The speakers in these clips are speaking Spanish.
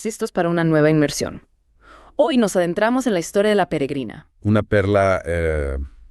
listos para una nueva inmersión. Hoy nos adentramos en la historia de la peregrina. Una perla,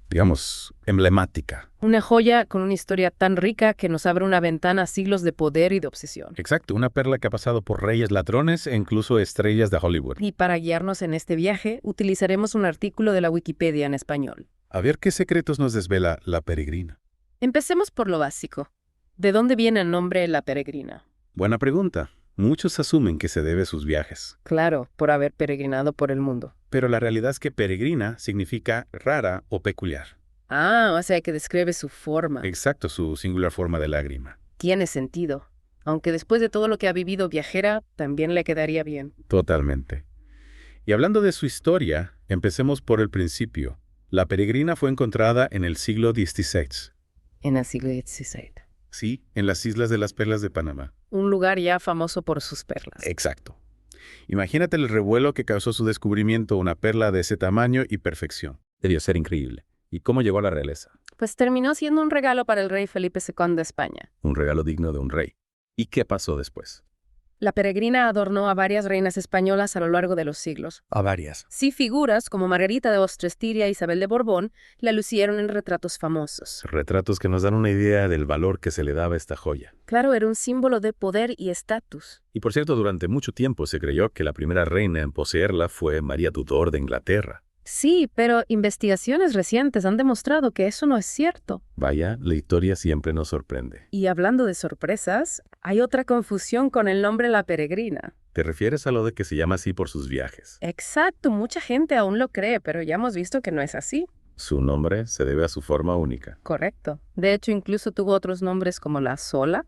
digamos, emblemática. Una joya con una historia tan rica que nos abre una ventana a siglos de poder y de obsesión. Exacto, una perla que ha pasado por reyes ladrones e incluso estrellas de Hollywood. Y para guiarnos en este viaje, utilizaremos un artículo de la Wikipedia en español. A ver qué secretos nos desvela la peregrina. Empecemos por lo básico. ¿De dónde viene el nombre La Peregrina? Buena pregunta. Muchos asumen que se debe a sus viajes. Claro, por haber peregrinado por el mundo. Pero la realidad es que peregrina significa rara o peculiar. Ah, o sea que describe su forma. Exacto, su singular forma de lágrima. Tiene sentido. Aunque después de todo lo que ha vivido viajera, también le quedaría bien. Totalmente. Y hablando de su historia, empecemos por el principio. La peregrina fue encontrada en el siglo XVI. En el siglo XVI. Sí, en las Islas de las Perlas de Panamá. Un lugar ya famoso por sus perlas. Exacto. Imagínate el revuelo que causó su descubrimiento, una perla de ese tamaño y perfección. Debió ser increíble. ¿Y cómo llegó a la realeza? Pues terminó siendo un regalo para el rey Felipe II de España. Un regalo digno de un rey. ¿Y qué pasó después? La peregrina adornó a varias reinas españolas a lo largo de los siglos. A varias. Sí, figuras como Margarita de Austria-Estiria y Isabel de Borbón la lucieron en retratos famosos. Retratos que nos dan una idea del valor que se le daba a esta joya. Claro, era un símbolo de poder y estatus. Y por cierto, durante mucho tiempo se creyó que la primera reina en poseerla fue María Tudor de Inglaterra. Sí, pero investigaciones recientes han demostrado que eso no es cierto. Vaya, la historia siempre nos sorprende. Y hablando de sorpresas, hay otra confusión con el nombre La Peregrina. ¿Te refieres a lo de que se llama así por sus viajes? Exacto, mucha gente aún lo cree, pero ya hemos visto que no es así. Su nombre se debe a su forma única. Correcto. De hecho, incluso tuvo otros nombres como La Sola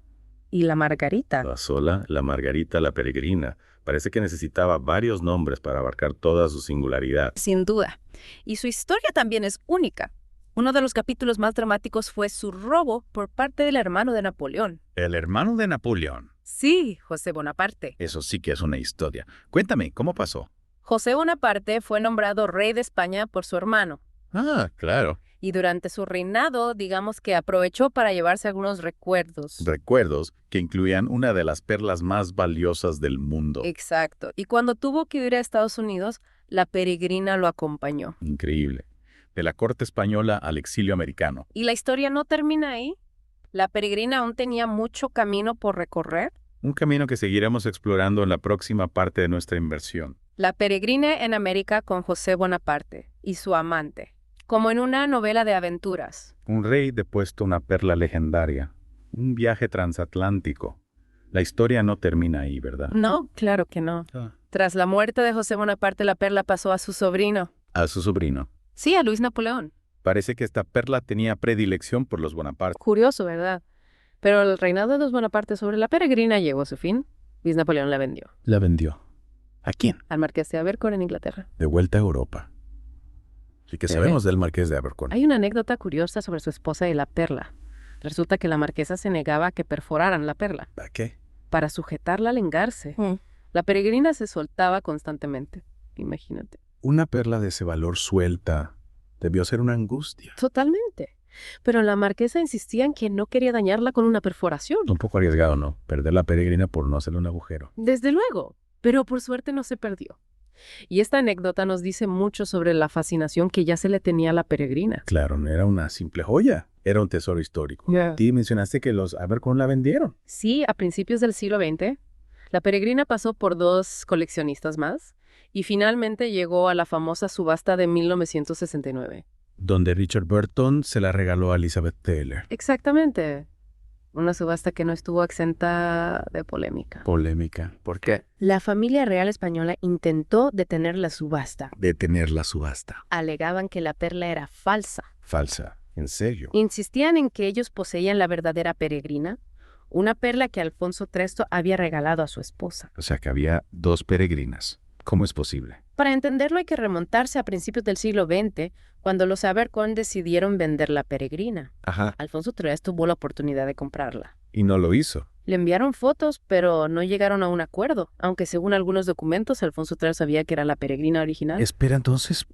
y La Margarita. La Sola, la Margarita, la Peregrina. Parece que necesitaba varios nombres para abarcar toda su singularidad. Sin duda. Y su historia también es única. Uno de los capítulos más dramáticos fue su robo por parte del hermano de Napoleón. El hermano de Napoleón. Sí, José Bonaparte. Eso sí que es una historia. Cuéntame, ¿cómo pasó? José Bonaparte fue nombrado rey de España por su hermano. Ah, claro. Y durante su reinado, digamos que aprovechó para llevarse algunos recuerdos. Recuerdos que incluían una de las perlas más valiosas del mundo. Exacto. Y cuando tuvo que ir a Estados Unidos, la peregrina lo acompañó. Increíble. De la corte española al exilio americano. Y la historia no termina ahí. La peregrina aún tenía mucho camino por recorrer. Un camino que seguiremos explorando en la próxima parte de nuestra inversión. La peregrina en América con José Bonaparte y su amante, como en una novela de aventuras. Un rey depuesto una perla legendaria. Un viaje transatlántico. La historia no termina ahí, ¿verdad? No, claro que no. Tras la muerte de José Bonaparte, la perla pasó a su sobrino. A su sobrino. Sí, a Luis Napoleón. Parece que esta perla tenía predilección por los Bonaparte. Curioso, ¿verdad? Pero el reinado de los Bonaparte sobre la peregrina llegó a su fin. Luis Napoleón la vendió. La vendió. ¿A quién? Al marqués de Abercorn en Inglaterra. De vuelta a Europa. ¿Y qué sabemos del marqués de Abercorn? Hay una anécdota curiosa sobre su esposa y la perla. Resulta que la marquesa se negaba a que perforaran la perla. ¿Para qué? Para sujetarla al engarce. La peregrina se soltaba constantemente. Imagínate. Una perla de ese valor suelta debió ser una angustia. Totalmente. Pero la marquesa insistía en que no quería dañarla con una perforación. Un poco arriesgado, ¿no? Perder la peregrina por no hacerle un agujero. Desde luego. Pero por suerte no se perdió. Y esta anécdota nos dice mucho sobre la fascinación que ya se le tenía a la peregrina. Claro, no era una simple joya. Era un tesoro histórico. Tú mencionaste que los Abercorn la vendieron. Sí, a principios del siglo XX, la peregrina pasó por dos coleccionistas más y finalmente llegó a la famosa subasta de 1969. Donde Richard Burton se la regaló a Elizabeth Taylor. Exactamente. Una subasta que no estuvo exenta de polémica. Polémica. ¿Por qué? La familia real española intentó detener la subasta. Detener la subasta. Alegaban que la perla era falsa. Falsa. ¿En serio? Insistían en que ellos poseían la verdadera peregrina, una perla que Alfonso III había regalado a su esposa. O sea que había dos peregrinas. ¿Cómo es posible? Para entenderlo hay que remontarse a principios del siglo XX, cuando los Abercorn decidieron vender la peregrina. Ajá. Alfonso III tuvo la oportunidad de comprarla. Y no lo hizo. Le enviaron fotos, pero no llegaron a un acuerdo, aunque según algunos documentos, Alfonso III sabía que era la peregrina original. Espera, entonces,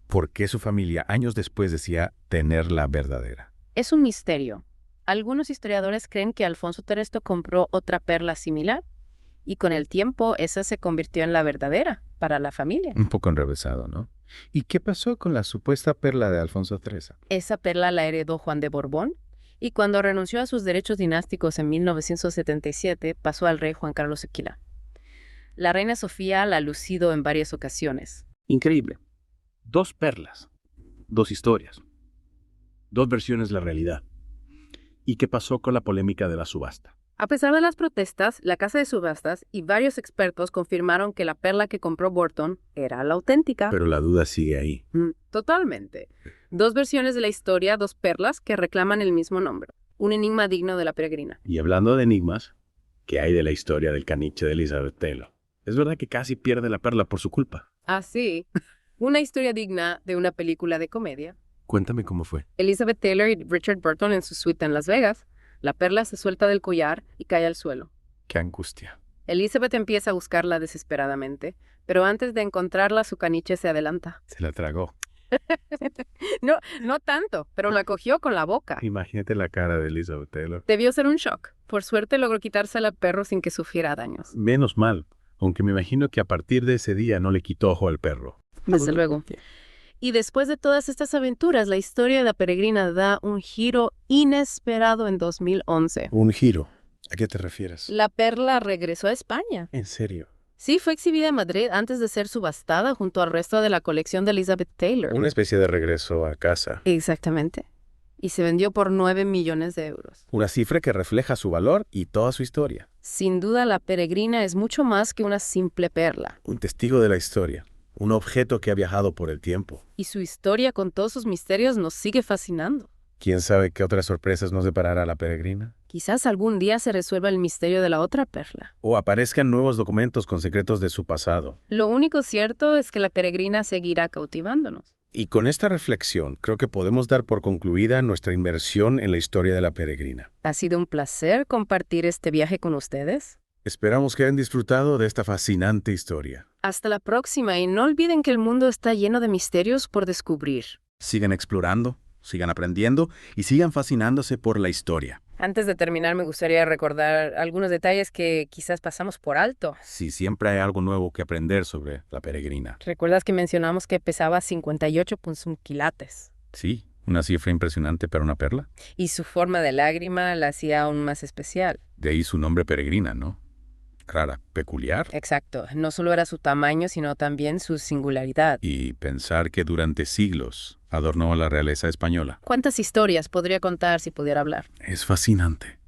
¿por qué su familia años después decía tener la verdadera? Es un misterio. Algunos historiadores creen que Alfonso III compró otra perla similar, Y con el tiempo, esa se convirtió en la verdadera para la familia. Un poco enrevesado, ¿no? ¿Y qué pasó con la supuesta perla de Alfonso XIII? Esa perla la heredó Juan de Borbón y cuando renunció a sus derechos dinásticos en 1977, pasó al rey Juan Carlos II. La reina Sofía la ha lucido en varias ocasiones. Increíble. 2 perlas, 2 historias, 2 versiones de la realidad. ¿Y qué pasó con la polémica de la subasta? A pesar de las protestas, la casa de subastas y varios expertos confirmaron que la perla que compró Burton era la auténtica. Pero la duda sigue ahí. Totalmente. 2 versiones de la historia, 2 perlas que reclaman el mismo nombre. Un enigma digno de la peregrina. Y hablando de enigmas, ¿qué hay de la historia del caniche de Elizabeth Taylor? Es verdad que casi pierde la perla por su culpa. Ah, sí. Una historia digna de una película de comedia. Cuéntame cómo fue. Elizabeth Taylor y Richard Burton en su suite en Las Vegas. La perla se suelta del collar y cae al suelo. ¡Qué angustia! Elizabeth empieza a buscarla desesperadamente, pero antes de encontrarla su caniche se adelanta. Se la tragó. No tanto, pero la cogió con la boca. Imagínate la cara de Elizabeth Taylor. Debió ser un shock. Por suerte logró quitársela al perro sin que sufriera daños. Menos mal, aunque me imagino que a partir de ese día no le quitó ojo al perro. Desde luego. Y después de todas estas aventuras, la historia de la peregrina da un giro inesperado en 2011. Un giro. ¿A qué te refieres? La perla regresó a España. ¿En serio? Sí, fue exhibida en Madrid antes de ser subastada junto al resto de la colección de Elizabeth Taylor. Una especie de regreso a casa. Exactamente. Y se vendió por 9 millones de euros. Una cifra que refleja su valor y toda su historia. Sin duda, la peregrina es mucho más que una simple perla. Un testigo de la historia. Un objeto que ha viajado por el tiempo. Y su historia con todos sus misterios nos sigue fascinando. ¿Quién sabe qué otras sorpresas nos deparará la peregrina? Quizás algún día se resuelva el misterio de la otra perla. O aparezcan nuevos documentos con secretos de su pasado. Lo único cierto es que la peregrina seguirá cautivándonos. Y con esta reflexión, creo que podemos dar por concluida nuestra inmersión en la historia de la peregrina. Ha sido un placer compartir este viaje con ustedes. Esperamos que hayan disfrutado de esta fascinante historia. Hasta la próxima y no olviden que el mundo está lleno de misterios por descubrir. Sigan explorando, sigan aprendiendo y sigan fascinándose por la historia. Antes de terminar, me gustaría recordar algunos detalles que quizás pasamos por alto. Si siempre hay algo nuevo que aprender sobre la peregrina. ¿Recuerdas que mencionamos que pesaba 58,1 quilates? Sí, una cifra impresionante para una perla. Y su forma de lágrima la hacía aún más especial. De ahí su nombre peregrina, ¿no? Rara, peculiar. Exacto. No solo era su tamaño, sino también su singularidad. Y pensar que durante siglos adornó a la realeza española. ¿Cuántas historias podría contar si pudiera hablar? Es fascinante.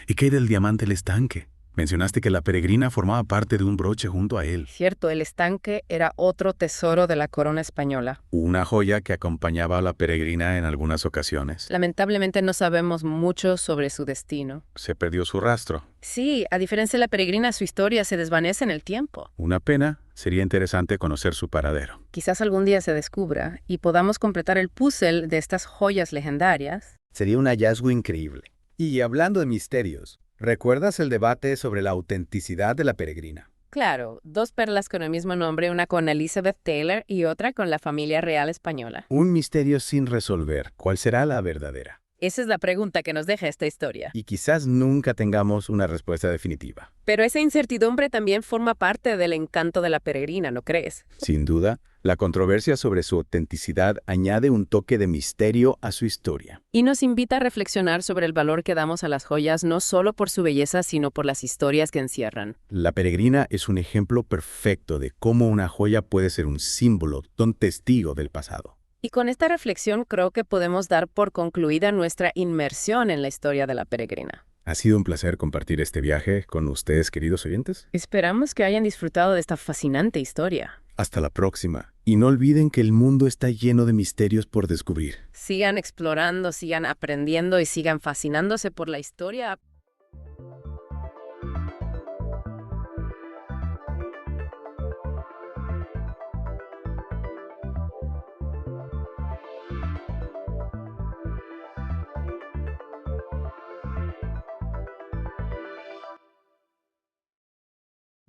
¿Y qué hay del diamante del estanque? Mencionaste que la peregrina formaba parte de un broche junto a él. Cierto, el estanque era otro tesoro de la corona española. Una joya que acompañaba a la peregrina en algunas ocasiones. Lamentablemente no sabemos mucho sobre su destino. Se perdió su rastro. Sí, a diferencia de la peregrina, su historia se desvanece en el tiempo. Una pena. Sería interesante conocer su paradero. Quizás algún día se descubra y podamos completar el puzzle de estas joyas legendarias. Sería un hallazgo increíble. Y hablando de misterios, ¿recuerdas el debate sobre la autenticidad de la peregrina? Claro, 2 perlas con el mismo nombre, una con Elizabeth Taylor y otra con la familia real española. Un misterio sin resolver. ¿Cuál será la verdadera? Esa es la pregunta que nos deja esta historia. Y quizás nunca tengamos una respuesta definitiva. Pero esa incertidumbre también forma parte del encanto de la peregrina, ¿no crees? Sin duda, la controversia sobre su autenticidad añade un toque de misterio a su historia. Y nos invita a reflexionar sobre el valor que damos a las joyas no solo por su belleza, sino por las historias que encierran. La peregrina es un ejemplo perfecto de cómo una joya puede ser un símbolo, un testigo del pasado. Y con esta reflexión creo que podemos dar por concluida nuestra inmersión en la historia de la peregrina. Ha sido un placer compartir este viaje con ustedes, queridos oyentes. Esperamos que hayan disfrutado de esta fascinante historia. Hasta la próxima. Y no olviden que el mundo está lleno de misterios por descubrir. Sigan explorando, sigan aprendiendo y sigan fascinándose por la historia.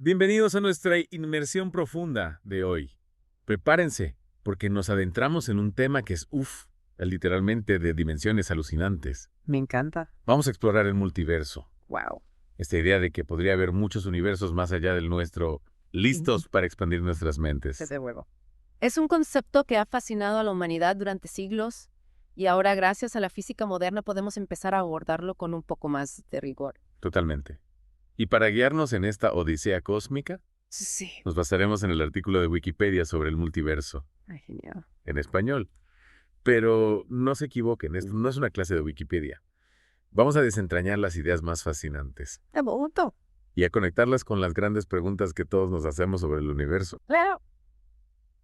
Bienvenidos a nuestra inmersión profunda de hoy. Prepárense, porque nos adentramos en un tema que es literalmente de dimensiones alucinantes. Me encanta. Vamos a explorar el multiverso. Wow. Esta idea de que podría haber muchos universos más allá del nuestro, listos para expandir nuestras mentes. Desde luego. Es un concepto que ha fascinado a la humanidad durante siglos y ahora gracias a la física moderna podemos empezar a abordarlo con un poco más de rigor. Totalmente. Y para guiarnos en esta odisea cósmica, Sí. nos basaremos en el artículo de Wikipedia sobre el multiverso, Ay, genial. en español. Pero no se equivoquen, esto no es una clase de Wikipedia. Vamos a desentrañar las ideas más fascinantes ¡Qué bonito! y a conectarlas con las grandes preguntas que todos nos hacemos sobre el universo Claro.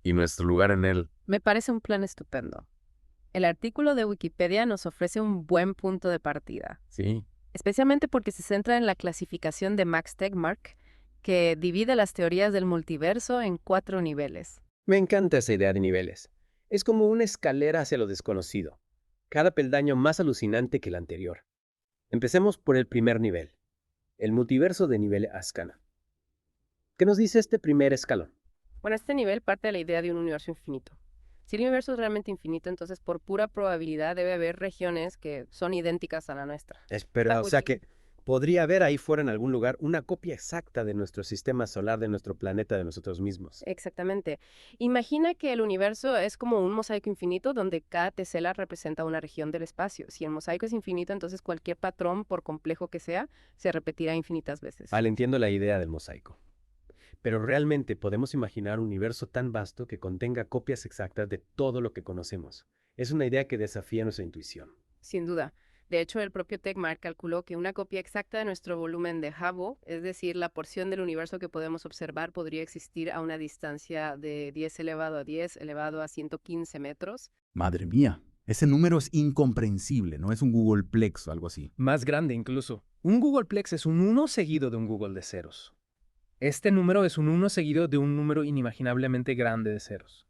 y nuestro lugar en él. Me parece un plan estupendo. El artículo de Wikipedia nos ofrece un buen punto de partida, Sí, especialmente porque se centra en la clasificación de Max Tegmark, que divide las teorías del multiverso en 4 niveles. Me encanta esa idea de niveles. Es como una escalera hacia lo desconocido, cada peldaño más alucinante que el anterior. Empecemos por el primer nivel, el multiverso de nivel Ascana. ¿Qué nos dice este primer escalón? Bueno, este nivel parte de la idea de un universo infinito. Si el universo es realmente infinito, entonces por pura probabilidad debe haber regiones que son idénticas a la nuestra. Espera, o sea que podría haber ahí fuera en algún lugar una copia exacta de nuestro sistema solar, de nuestro planeta, de nosotros mismos. Exactamente. Imagina que el universo es como un mosaico infinito donde cada tesela representa una región del espacio. Si el mosaico es infinito, entonces cualquier patrón, por complejo que sea, se repetirá infinitas veces. Vale, entiendo la idea del mosaico. Pero realmente podemos imaginar un universo tan vasto que contenga copias exactas de todo lo que conocemos. Es una idea que desafía nuestra intuición. Sin duda. De hecho, el propio Tegmark calculó que una copia exacta de nuestro volumen de Hubble, es decir, la porción del universo que podemos observar, podría existir a una distancia de 10 elevado a 10 elevado a 115 metros. Madre mía, ese número es incomprensible, no es un Googleplex o algo así. Más grande incluso. Un Googleplex es un 1 seguido de un Google de ceros. Este número es un 1 seguido de un número inimaginablemente grande de ceros.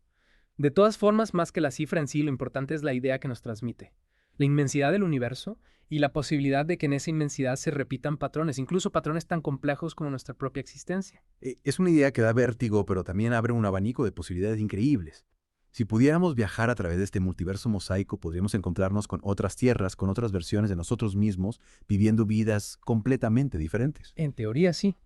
De todas formas, más que la cifra en sí, lo importante es la idea que nos transmite. La inmensidad del universo y la posibilidad de que en esa inmensidad se repitan patrones, incluso patrones tan complejos como nuestra propia existencia. Es una idea que da vértigo, pero también abre un abanico de posibilidades increíbles. Si pudiéramos viajar a través de este multiverso mosaico, podríamos encontrarnos con otras tierras, con otras versiones de nosotros mismos, viviendo vidas completamente diferentes. En teoría sí,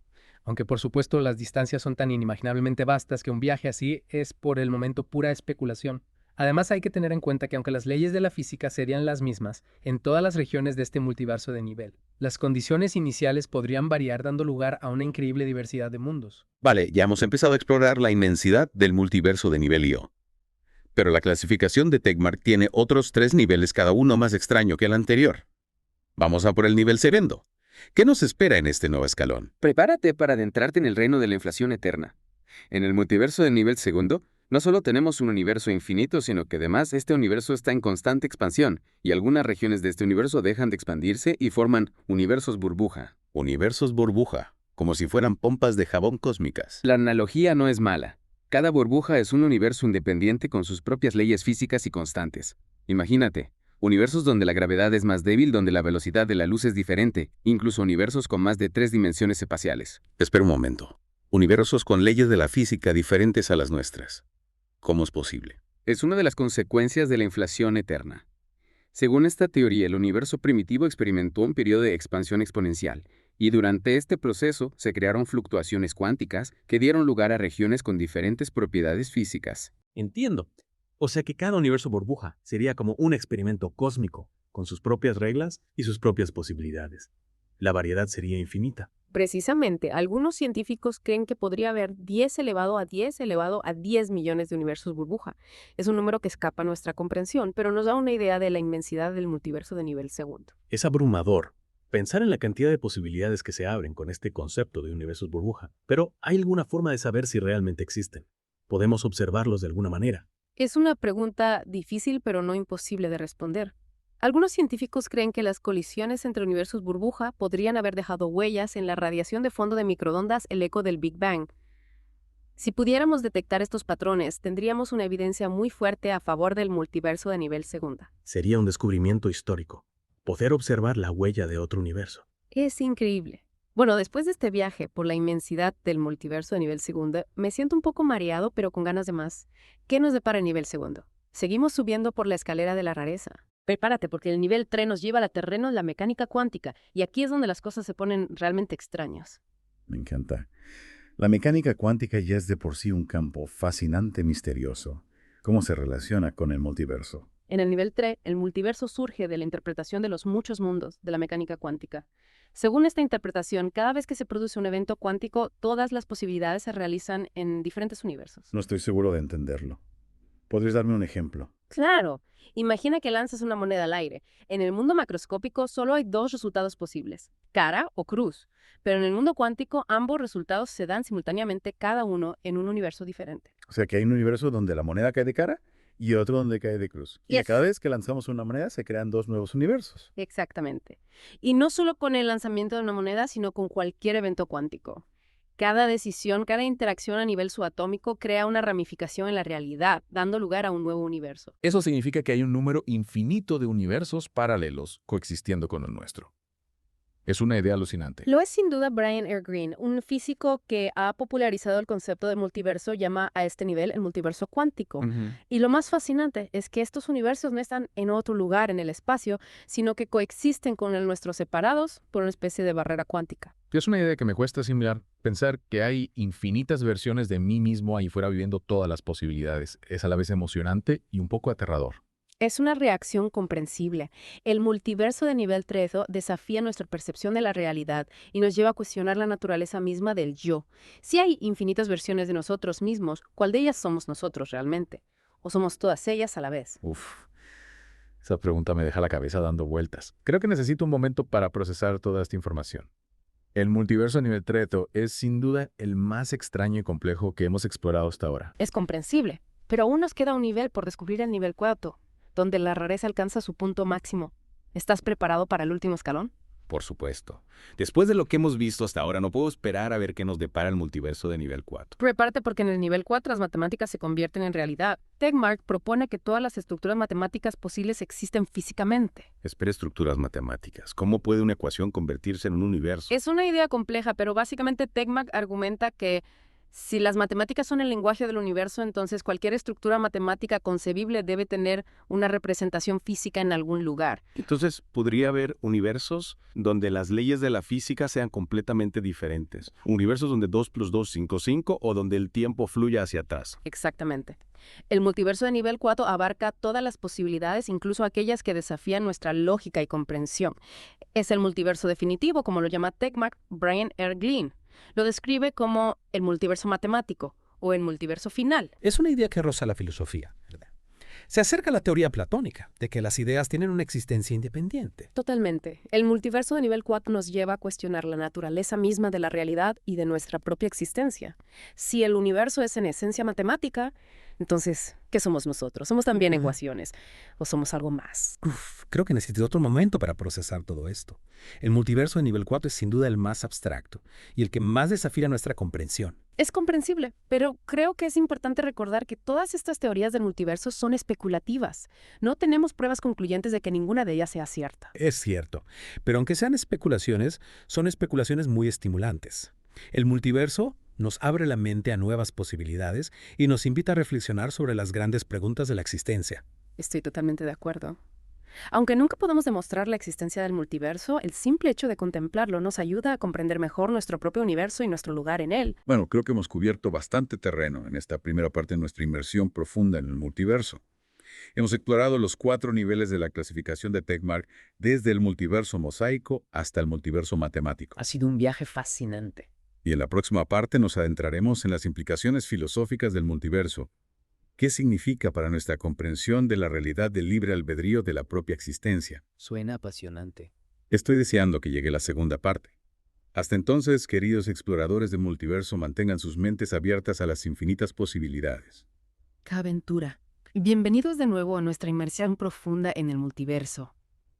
aunque por supuesto las distancias son tan inimaginablemente vastas que un viaje así es por el momento pura especulación. Además hay que tener en cuenta que aunque las leyes de la física serían las mismas en todas las regiones de este multiverso de nivel, las condiciones iniciales podrían variar dando lugar a una increíble diversidad de mundos. Vale, ya hemos empezado a explorar la inmensidad del multiverso de nivel IO. Pero la clasificación de Tegmark tiene otros 3 niveles, cada uno más extraño que el anterior. Vamos a por el nivel segundo. ¿Qué nos espera en este nuevo escalón? Prepárate para adentrarte en el reino de la inflación eterna. En el multiverso de nivel segundo, no solo tenemos un universo infinito, sino que además este universo está en constante expansión, y algunas regiones de este universo dejan de expandirse y forman universos burbuja. Universos burbuja, como si fueran pompas de jabón cósmicas. La analogía no es mala. Cada burbuja es un universo independiente con sus propias leyes físicas y constantes. Imagínate, universos donde la gravedad es más débil, donde la velocidad de la luz es diferente, incluso universos con más de 3 dimensiones espaciales. Espera un momento. Universos con leyes de la física diferentes a las nuestras. ¿Cómo es posible? Es una de las consecuencias de la inflación eterna. Según esta teoría, el universo primitivo experimentó un periodo de expansión exponencial, y durante este proceso se crearon fluctuaciones cuánticas que dieron lugar a regiones con diferentes propiedades físicas. Entiendo. O sea que cada universo burbuja sería como un experimento cósmico, con sus propias reglas y sus propias posibilidades. La variedad sería infinita. Precisamente, algunos científicos creen que podría haber 10 elevado a 10 elevado a 10 millones de universos burbuja. Es un número que escapa a nuestra comprensión, pero nos da una idea de la inmensidad del multiverso de nivel segundo. Es abrumador pensar en la cantidad de posibilidades que se abren con este concepto de universos burbuja. Pero ¿hay alguna forma de saber si realmente existen? ¿Podemos observarlos de alguna manera? Es una pregunta difícil pero no imposible de responder. Algunos científicos creen que las colisiones entre universos burbuja podrían haber dejado huellas en la radiación de fondo de microondas, el eco del Big Bang. Si pudiéramos detectar estos patrones, tendríamos una evidencia muy fuerte a favor del multiverso de nivel segunda. Sería un descubrimiento histórico, poder observar la huella de otro universo. Es increíble. Bueno, después de este viaje por la inmensidad del multiverso de nivel segundo, me siento un poco mareado, pero con ganas de más. ¿Qué nos depara el nivel segundo? Seguimos subiendo por la escalera de la rareza. Prepárate, porque el nivel 3 nos lleva a terreno de la mecánica cuántica, y aquí es donde las cosas se ponen realmente extrañas. Me encanta. La mecánica cuántica ya es de por sí un campo fascinante, misterioso. ¿Cómo se relaciona con el multiverso? En el nivel 3, el multiverso surge de la interpretación de los muchos mundos de la mecánica cuántica. Según esta interpretación, cada vez que se produce un evento cuántico, todas las posibilidades se realizan en diferentes universos. No estoy seguro de entenderlo. ¿Podrías darme un ejemplo? Claro, imagina que lanzas una moneda al aire. En el mundo macroscópico solo hay dos resultados posibles, cara o cruz. Pero en el mundo cuántico ambos resultados se dan simultáneamente cada uno en un universo diferente. O sea que hay un universo donde la moneda cae de cara y otro donde cae de cruz. Y Yes. cada vez que lanzamos una moneda se crean dos nuevos universos. Exactamente. Y no solo con el lanzamiento de una moneda, sino con cualquier evento cuántico. Cada decisión, cada interacción a nivel subatómico crea una ramificación en la realidad, dando lugar a un nuevo universo. Eso significa que hay un número infinito de universos paralelos coexistiendo con el nuestro. Es una idea alucinante. Lo es sin duda Brian R. Greene, un físico que ha popularizado el concepto de multiverso, llama a este nivel el multiverso cuántico. Y lo más fascinante es que estos universos no están en otro lugar en el espacio, sino que coexisten con el nuestro separados por una especie de barrera cuántica. Es una idea que me cuesta asimilar. Pensar que hay infinitas versiones de mí mismo ahí fuera viviendo todas las posibilidades. Es a la vez emocionante y un poco aterrador. Es una reacción comprensible. El multiverso de nivel 3 desafía nuestra percepción de la realidad y nos lleva a cuestionar la naturaleza misma del yo. Si hay infinitas versiones de nosotros mismos, ¿cuál de ellas somos nosotros realmente? ¿O somos todas ellas a la vez? Uf, esa pregunta me deja la cabeza dando vueltas. Creo que necesito un momento para procesar toda esta información. El multiverso a nivel 3 es sin duda el más extraño y complejo que hemos explorado hasta ahora. Es comprensible, pero aún nos queda un nivel por descubrir, el nivel 4, donde la rareza alcanza su punto máximo. ¿Estás preparado para el último escalón? Por supuesto. Después de lo que hemos visto hasta ahora, no puedo esperar a ver qué nos depara el multiverso de nivel 4. Prepárate, porque en el nivel 4 las matemáticas se convierten en realidad. Tegmark propone que todas las estructuras matemáticas posibles existen físicamente. Espera, estructuras matemáticas. ¿Cómo puede una ecuación convertirse en un universo? Es una idea compleja, pero básicamente Tegmark argumenta que si las matemáticas son el lenguaje del universo, entonces cualquier estructura matemática concebible debe tener una representación física en algún lugar. Entonces, ¿podría haber universos donde las leyes de la física sean completamente diferentes? ¿Universos donde 2 + 2 = 5 o donde el tiempo fluya hacia atrás? Exactamente. El multiverso de nivel 4 abarca todas las posibilidades, incluso aquellas que desafían nuestra lógica y comprensión. Es el multiverso definitivo, como lo llama Tegmark. Brian R. Greene lo describe como el multiverso matemático o el multiverso final. Es una idea que roza la filosofía, ¿verdad? Se acerca a la teoría platónica, de que las ideas tienen una existencia independiente. Totalmente. El multiverso de nivel 4 nos lleva a cuestionar la naturaleza misma de la realidad y de nuestra propia existencia. Si el universo es en esencia matemática, entonces, ¿qué somos nosotros? ¿Somos también ecuaciones? ¿O somos algo más? Creo que necesito otro momento para procesar todo esto. El multiverso de nivel 4 es sin duda el más abstracto y el que más desafía nuestra comprensión. Es comprensible, pero creo que es importante recordar que todas estas teorías del multiverso son especulativas. No tenemos pruebas concluyentes de que ninguna de ellas sea cierta. Es cierto, pero aunque sean especulaciones, son especulaciones muy estimulantes. El multiverso nos abre la mente a nuevas posibilidades y nos invita a reflexionar sobre las grandes preguntas de la existencia. Estoy totalmente de acuerdo. Aunque nunca podemos demostrar la existencia del multiverso, el simple hecho de contemplarlo nos ayuda a comprender mejor nuestro propio universo y nuestro lugar en él. Bueno, creo que hemos cubierto bastante terreno en esta primera parte de nuestra inmersión profunda en el multiverso. Hemos explorado los 4 niveles de la clasificación de Tegmark, desde el multiverso mosaico hasta el multiverso matemático. Ha sido un viaje fascinante. Y en la próxima parte nos adentraremos en las implicaciones filosóficas del multiverso. ¿Qué significa para nuestra comprensión de la realidad del libre albedrío de la propia existencia? Suena apasionante. Estoy deseando que llegue la segunda parte. Hasta entonces, queridos exploradores del multiverso, mantengan sus mentes abiertas a las infinitas posibilidades. ¡Qué aventura! Bienvenidos de nuevo a nuestra inmersión profunda en el multiverso.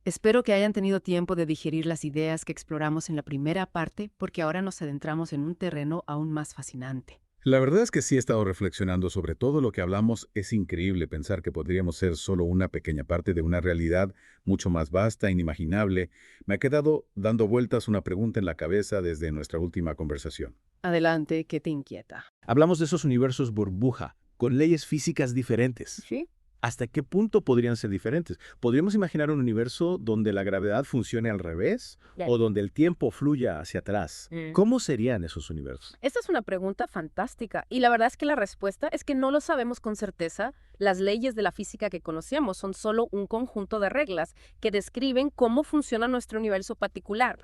Espero que hayan tenido tiempo de digerir las ideas que exploramos en la primera parte, porque ahora nos adentramos en un terreno aún más fascinante. La verdad es que sí he estado reflexionando sobre todo lo que hablamos. Es increíble pensar que podríamos ser solo una pequeña parte de una realidad mucho más vasta e inimaginable. Me ha quedado dando vueltas una pregunta en la cabeza desde nuestra última conversación. Adelante, ¿qué te inquieta? Hablamos de esos universos burbuja, con leyes físicas diferentes. ¿Sí? ¿Hasta qué punto podrían ser diferentes? ¿Podríamos imaginar un universo donde la gravedad funcione al revés o donde el tiempo fluya hacia atrás? ¿Cómo serían esos universos? Esta es una pregunta fantástica y la verdad es que la respuesta es que no lo sabemos con certeza. Las leyes de la física que conocemos son solo un conjunto de reglas que describen cómo funciona nuestro universo particular,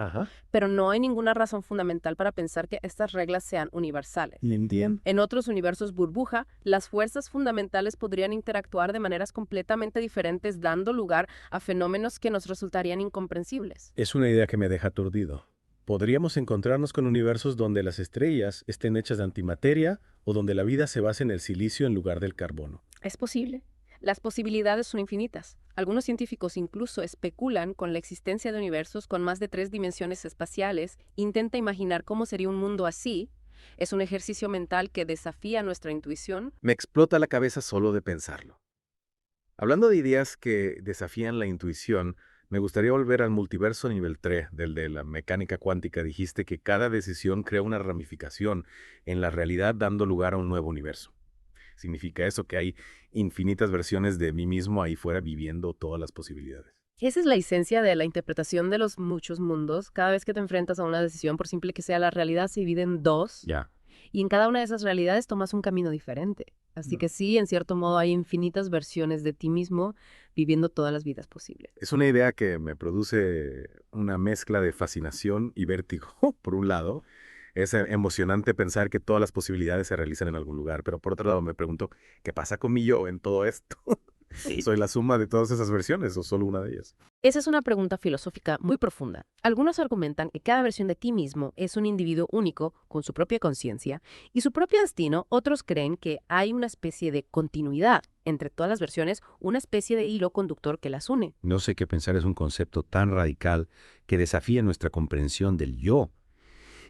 pero no hay ninguna razón fundamental para pensar que estas reglas sean universales. Entiendo. En otros universos burbuja, las fuerzas fundamentales podrían interactuar de maneras completamente diferentes, dando lugar a fenómenos que nos resultarían incomprensibles. Es una idea que me deja aturdido. ¿Podríamos encontrarnos con universos donde las estrellas estén hechas de antimateria o donde la vida se base en el silicio en lugar del carbono? Es posible. Las posibilidades son infinitas. Algunos científicos incluso especulan con la existencia de universos con más de 3 dimensiones espaciales. Intenta imaginar cómo sería un mundo así. Es un ejercicio mental que desafía nuestra intuición. Me explota la cabeza solo de pensarlo. Hablando de ideas que desafían la intuición, me gustaría volver al multiverso nivel 3, del de la mecánica cuántica. Dijiste que cada decisión crea una ramificación en la realidad dando lugar a un nuevo universo. ¿Significa eso que hay infinitas versiones de mí mismo ahí fuera viviendo todas las posibilidades? Esa es la esencia de la interpretación de los muchos mundos. Cada vez que te enfrentas a una decisión, por simple que sea, la realidad se divide en dos. Ya. Y en cada una de esas realidades tomas un camino diferente. Así que sí, en cierto modo hay infinitas versiones de ti mismo viviendo todas las vidas posibles. Es una idea que me produce una mezcla de fascinación y vértigo. Por un lado, es emocionante pensar que todas las posibilidades se realizan en algún lugar, pero por otro lado me pregunto, ¿qué pasa con mi yo en todo esto? ¿Soy la suma de todas esas versiones o solo una de ellas? Esa es una pregunta filosófica muy profunda. Algunos argumentan que cada versión de ti mismo es un individuo único con su propia conciencia y su propio destino. Otros creen que hay una especie de continuidad entre todas las versiones, una especie de hilo conductor que las une. No sé qué pensar, es un concepto tan radical que desafía nuestra comprensión del yo.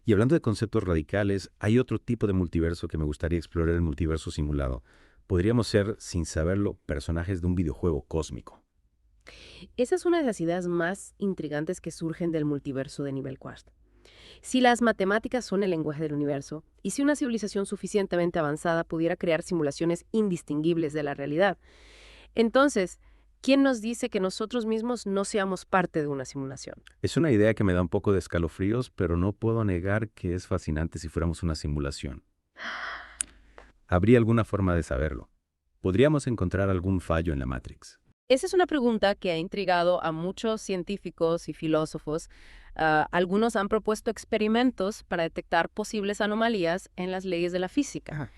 Y hablando de conceptos radicales, hay otro tipo de multiverso que me gustaría explorar, el multiverso simulado. Podríamos ser, sin saberlo, personajes de un videojuego cósmico. Esa es una de las ideas más intrigantes que surgen del multiverso de nivel 4. Si las matemáticas son el lenguaje del universo, y si una civilización suficientemente avanzada pudiera crear simulaciones indistinguibles de la realidad, entonces, ¿quién nos dice que nosotros mismos no seamos parte de una simulación? Es una idea que me da un poco de escalofríos, pero no puedo negar que es fascinante si fuéramos una simulación. ¿Habría alguna forma de saberlo? ¿Podríamos encontrar algún fallo en la Matrix? Esa es una pregunta que ha intrigado a muchos científicos y filósofos. Algunos han propuesto experimentos para detectar posibles anomalías en las leyes de la física,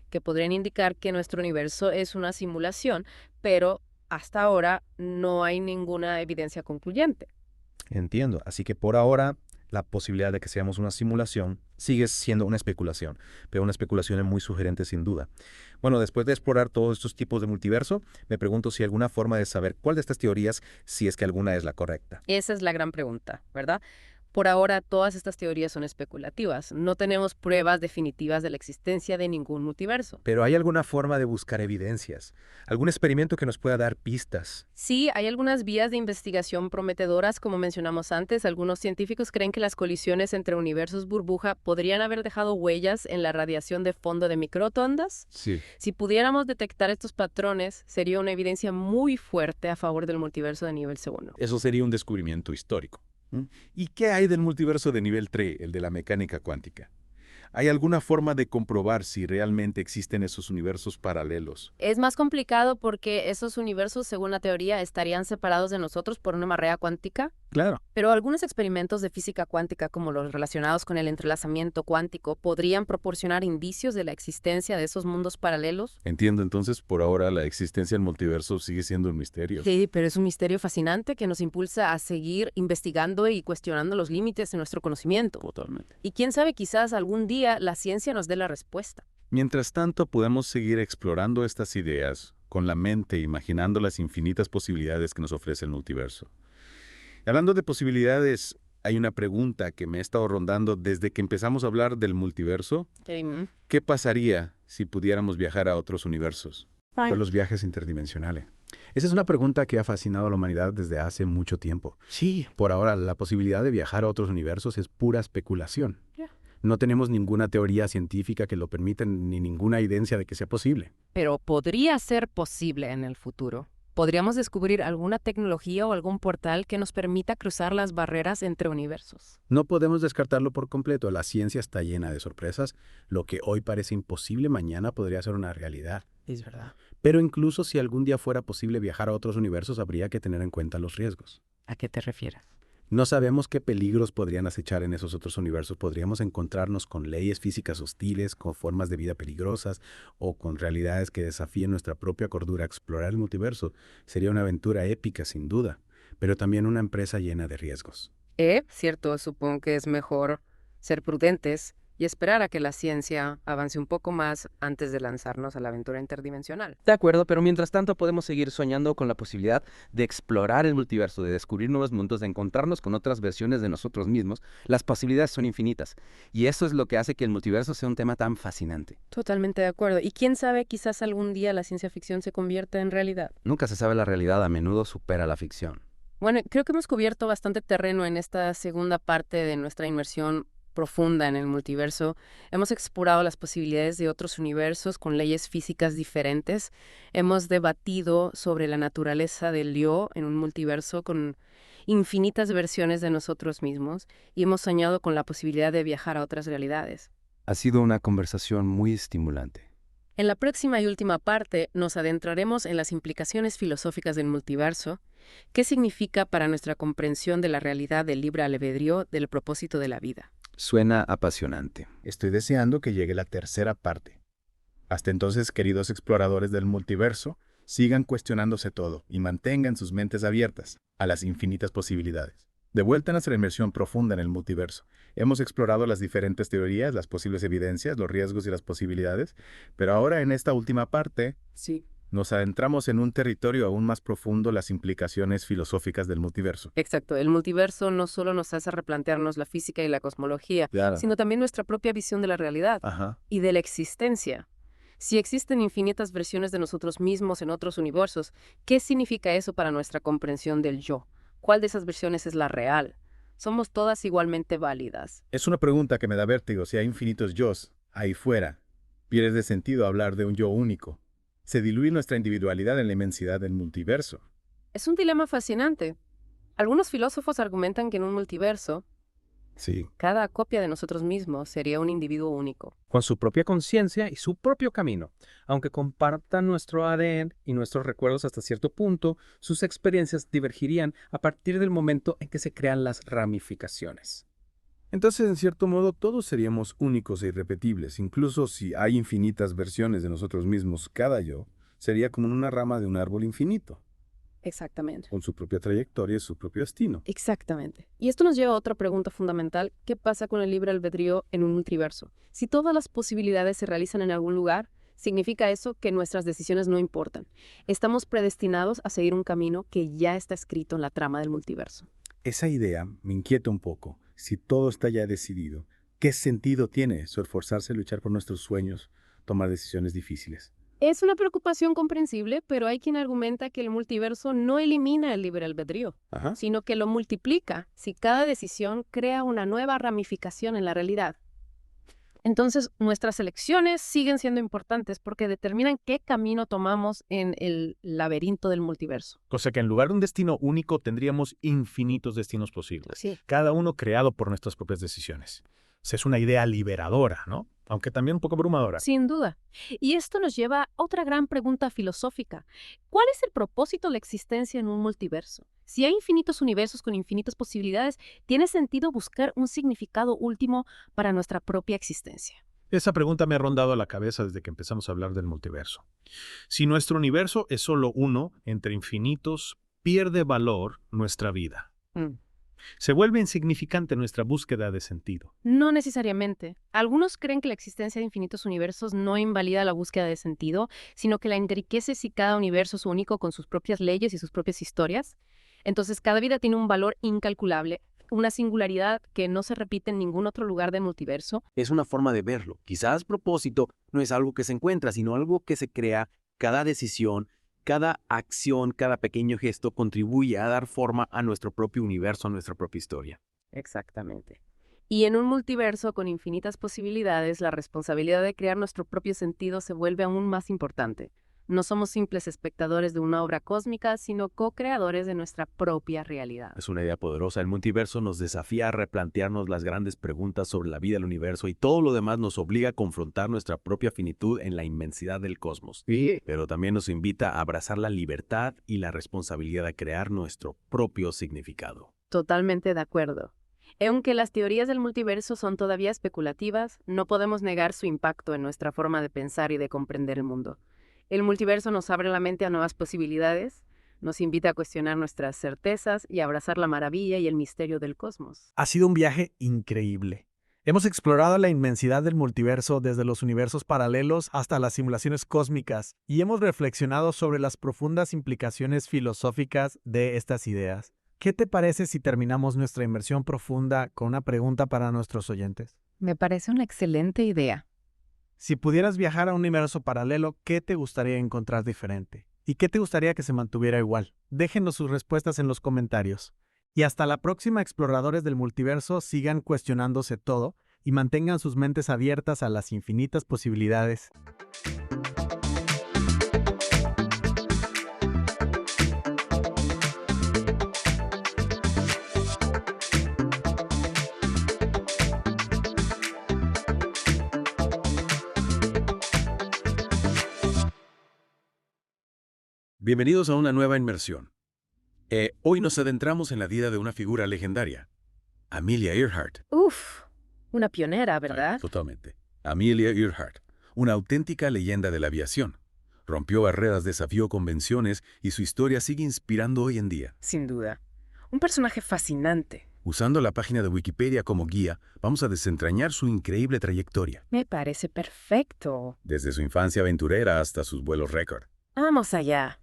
que podrían indicar que nuestro universo es una simulación, pero hasta ahora no hay ninguna evidencia concluyente. Entiendo. Así que por ahora, la posibilidad de que seamos una simulación sigue siendo una especulación, pero una especulación muy sugerente sin duda. Bueno, después de explorar todos estos tipos de multiverso, me pregunto si hay alguna forma de saber cuál de estas teorías, si es que alguna es la correcta. Esa es la gran pregunta, ¿verdad? Por ahora, todas estas teorías son especulativas. No tenemos pruebas definitivas de la existencia de ningún multiverso. Pero ¿hay alguna forma de buscar evidencias? ¿Algún experimento que nos pueda dar pistas? Sí, hay algunas vías de investigación prometedoras, como mencionamos antes. Algunos científicos creen que las colisiones entre universos burbuja podrían haber dejado huellas en la radiación de fondo de microondas. Sí. Si pudiéramos detectar estos patrones, sería una evidencia muy fuerte a favor del multiverso de nivel 1. Eso sería un descubrimiento histórico. ¿Y qué hay del multiverso de nivel 3, el de la mecánica cuántica? ¿Hay alguna forma de comprobar si realmente existen esos universos paralelos? Es más complicado porque esos universos, según la teoría, estarían separados de nosotros por una barrera cuántica. Claro. Pero algunos experimentos de física cuántica, como los relacionados con el entrelazamiento cuántico, podrían proporcionar indicios de la existencia de esos mundos paralelos. Entiendo, entonces, por ahora la existencia del multiverso sigue siendo un misterio. Sí, pero es un misterio fascinante que nos impulsa a seguir investigando y cuestionando los límites de nuestro conocimiento. Totalmente. Y quién sabe, quizás algún día la ciencia nos dé la respuesta. Mientras tanto, podemos seguir explorando estas ideas con la mente, imaginando las infinitas posibilidades que nos ofrece el multiverso. Y hablando de posibilidades, hay una pregunta que me ha estado rondando desde que empezamos a hablar del multiverso. ¿Qué pasaría si pudiéramos viajar a otros universos? Por los viajes interdimensionales. Esa es una pregunta que ha fascinado a la humanidad desde hace mucho tiempo. Sí. Por ahora, la posibilidad de viajar a otros universos es pura especulación. No tenemos ninguna teoría científica que lo permita ni ninguna evidencia de que sea posible. Pero podría ser posible en el futuro. Podríamos descubrir alguna tecnología o algún portal que nos permita cruzar las barreras entre universos. No podemos descartarlo por completo. La ciencia está llena de sorpresas. Lo que hoy parece imposible mañana podría ser una realidad. Es verdad. Pero incluso si algún día fuera posible viajar a otros universos, habría que tener en cuenta los riesgos. ¿A qué te refieres? No sabemos qué peligros podrían acechar en esos otros universos. Podríamos encontrarnos con leyes físicas hostiles, con formas de vida peligrosas o con realidades que desafíen nuestra propia cordura. Explorar el multiverso sería una aventura épica, sin duda, pero también una empresa llena de riesgos. Cierto, supongo que es mejor ser prudentes y esperar a que la ciencia avance un poco más antes de lanzarnos a la aventura interdimensional. De acuerdo, pero mientras tanto podemos seguir soñando con la posibilidad de explorar el multiverso, de descubrir nuevos mundos, de encontrarnos con otras versiones de nosotros mismos. Las posibilidades son infinitas, y eso es lo que hace que el multiverso sea un tema tan fascinante. Totalmente de acuerdo. Y quién sabe, quizás algún día la ciencia ficción se convierta en realidad. Nunca se sabe, la realidad a menudo supera la ficción. Bueno, creo que hemos cubierto bastante terreno en esta segunda parte de nuestra inmersión profunda en el multiverso. Hemos explorado las posibilidades de otros universos con leyes físicas diferentes. Hemos debatido sobre la naturaleza del yo en un multiverso con infinitas versiones de nosotros mismos y hemos soñado con la posibilidad de viajar a otras realidades. Ha sido una conversación muy estimulante. En la próxima y última parte nos adentraremos en las implicaciones filosóficas del multiverso, qué significa para nuestra comprensión de la realidad del libre albedrío, del propósito de la vida. Suena apasionante. Estoy deseando que llegue la tercera parte. Hasta entonces, queridos exploradores del multiverso, sigan cuestionándose todo y mantengan sus mentes abiertas a las infinitas posibilidades. De vuelta a nuestra inmersión profunda en el multiverso, hemos explorado las diferentes teorías, las posibles evidencias, los riesgos y las posibilidades, pero ahora en esta última parte Sí. nos adentramos en un territorio aún más profundo, las implicaciones filosóficas del multiverso. Exacto, el multiverso no solo nos hace replantearnos la física y la cosmología, Claro. sino también nuestra propia visión de la realidad Ajá. y de la existencia. Si existen infinitas versiones de nosotros mismos en otros universos, ¿qué significa eso para nuestra comprensión del yo? ¿Cuál de esas versiones es la real? ¿Somos todas igualmente válidas? Es una pregunta que me da vértigo. Si hay infinitos yos ahí fuera, pierde sentido hablar de un yo único. Se diluye nuestra individualidad en la inmensidad del multiverso. Es un dilema fascinante. Algunos filósofos argumentan que en un multiverso, Sí. cada copia de nosotros mismos sería un individuo único. Con su propia conciencia y su propio camino. Aunque compartan nuestro ADN y nuestros recuerdos hasta cierto punto, sus experiencias divergirían a partir del momento en que se crean las ramificaciones. Entonces, en cierto modo, todos seríamos únicos e irrepetibles. Incluso si hay infinitas versiones de nosotros mismos, cada yo sería como una rama de un árbol infinito, Exactamente. con su propia trayectoria y su propio destino. Exactamente. Y esto nos lleva a otra pregunta fundamental. ¿Qué pasa con el libre albedrío en un multiverso? Si todas las posibilidades se realizan en algún lugar, ¿significa eso que nuestras decisiones no importan? Estamos predestinados a seguir un camino que ya está escrito en la trama del multiverso. Esa idea me inquieta un poco. Si todo está ya decidido, ¿qué sentido tiene eso, esforzarse a luchar por nuestros sueños, tomar decisiones difíciles? Es una preocupación comprensible, pero hay quien argumenta que el multiverso no elimina el libre albedrío, Ajá. sino que lo multiplica si cada decisión crea una nueva ramificación en la realidad. Entonces, nuestras elecciones siguen siendo importantes porque determinan qué camino tomamos en el laberinto del multiverso. O sea que en lugar de un destino único tendríamos infinitos destinos posibles, Sí. cada uno creado por nuestras propias decisiones. O sea, es una idea liberadora, ¿no? Aunque también un poco abrumadora. Sin duda. Y esto nos lleva a otra gran pregunta filosófica. ¿Cuál es el propósito de la existencia en un multiverso? Si hay infinitos universos con infinitas posibilidades, ¿tiene sentido buscar un significado último para nuestra propia existencia? Esa pregunta me ha rondado la cabeza desde que empezamos a hablar del multiverso. Si nuestro universo es solo uno entre infinitos, pierde valor nuestra vida. Se vuelve insignificante nuestra búsqueda de sentido. No necesariamente. Algunos creen que la existencia de infinitos universos no invalida la búsqueda de sentido, sino que la enriquece si cada universo es único con sus propias leyes y sus propias historias. Entonces, cada vida tiene un valor incalculable, una singularidad que no se repite en ningún otro lugar del multiverso. Es una forma de verlo. Quizás propósito no es algo que se encuentra, sino algo que se crea. Cada decisión, cada acción, cada pequeño gesto contribuye a dar forma a nuestro propio universo, a nuestra propia historia. Exactamente. Y en un multiverso con infinitas posibilidades, la responsabilidad de crear nuestro propio sentido se vuelve aún más importante. No somos simples espectadores de una obra cósmica, sino co-creadores de nuestra propia realidad. Es una idea poderosa. El multiverso nos desafía a replantearnos las grandes preguntas sobre la vida del universo y todo lo demás nos obliga a confrontar nuestra propia finitud en la inmensidad del cosmos. Pero también nos invita a abrazar la libertad y la responsabilidad de crear nuestro propio significado. Totalmente de acuerdo. Y aunque las teorías del multiverso son todavía especulativas, no podemos negar su impacto en nuestra forma de pensar y de comprender el mundo. El multiverso nos abre la mente a nuevas posibilidades, nos invita a cuestionar nuestras certezas y a abrazar la maravilla y el misterio del cosmos. Ha sido un viaje increíble. Hemos explorado la inmensidad del multiverso desde los universos paralelos hasta las simulaciones cósmicas y hemos reflexionado sobre las profundas implicaciones filosóficas de estas ideas. ¿Qué te parece si terminamos nuestra inmersión profunda con una pregunta para nuestros oyentes? Me parece una excelente idea. Si pudieras viajar a un universo paralelo, ¿qué te gustaría encontrar diferente? ¿Y qué te gustaría que se mantuviera igual? Déjenos sus respuestas en los comentarios. Y hasta la próxima, exploradores del multiverso, sigan cuestionándose todo y mantengan sus mentes abiertas a las infinitas posibilidades. Bienvenidos a una nueva inmersión. Hoy nos adentramos en la vida de una figura legendaria, Amelia Earhart. Uf, una pionera, ¿verdad? Totalmente. Amelia Earhart, una auténtica leyenda de la aviación. Rompió barreras, desafió convenciones y su historia sigue inspirando hoy en día. Sin duda. Un personaje fascinante. Usando la página de Wikipedia como guía, vamos a desentrañar su increíble trayectoria. Me parece perfecto. Desde su infancia aventurera hasta sus vuelos récord. Vamos allá.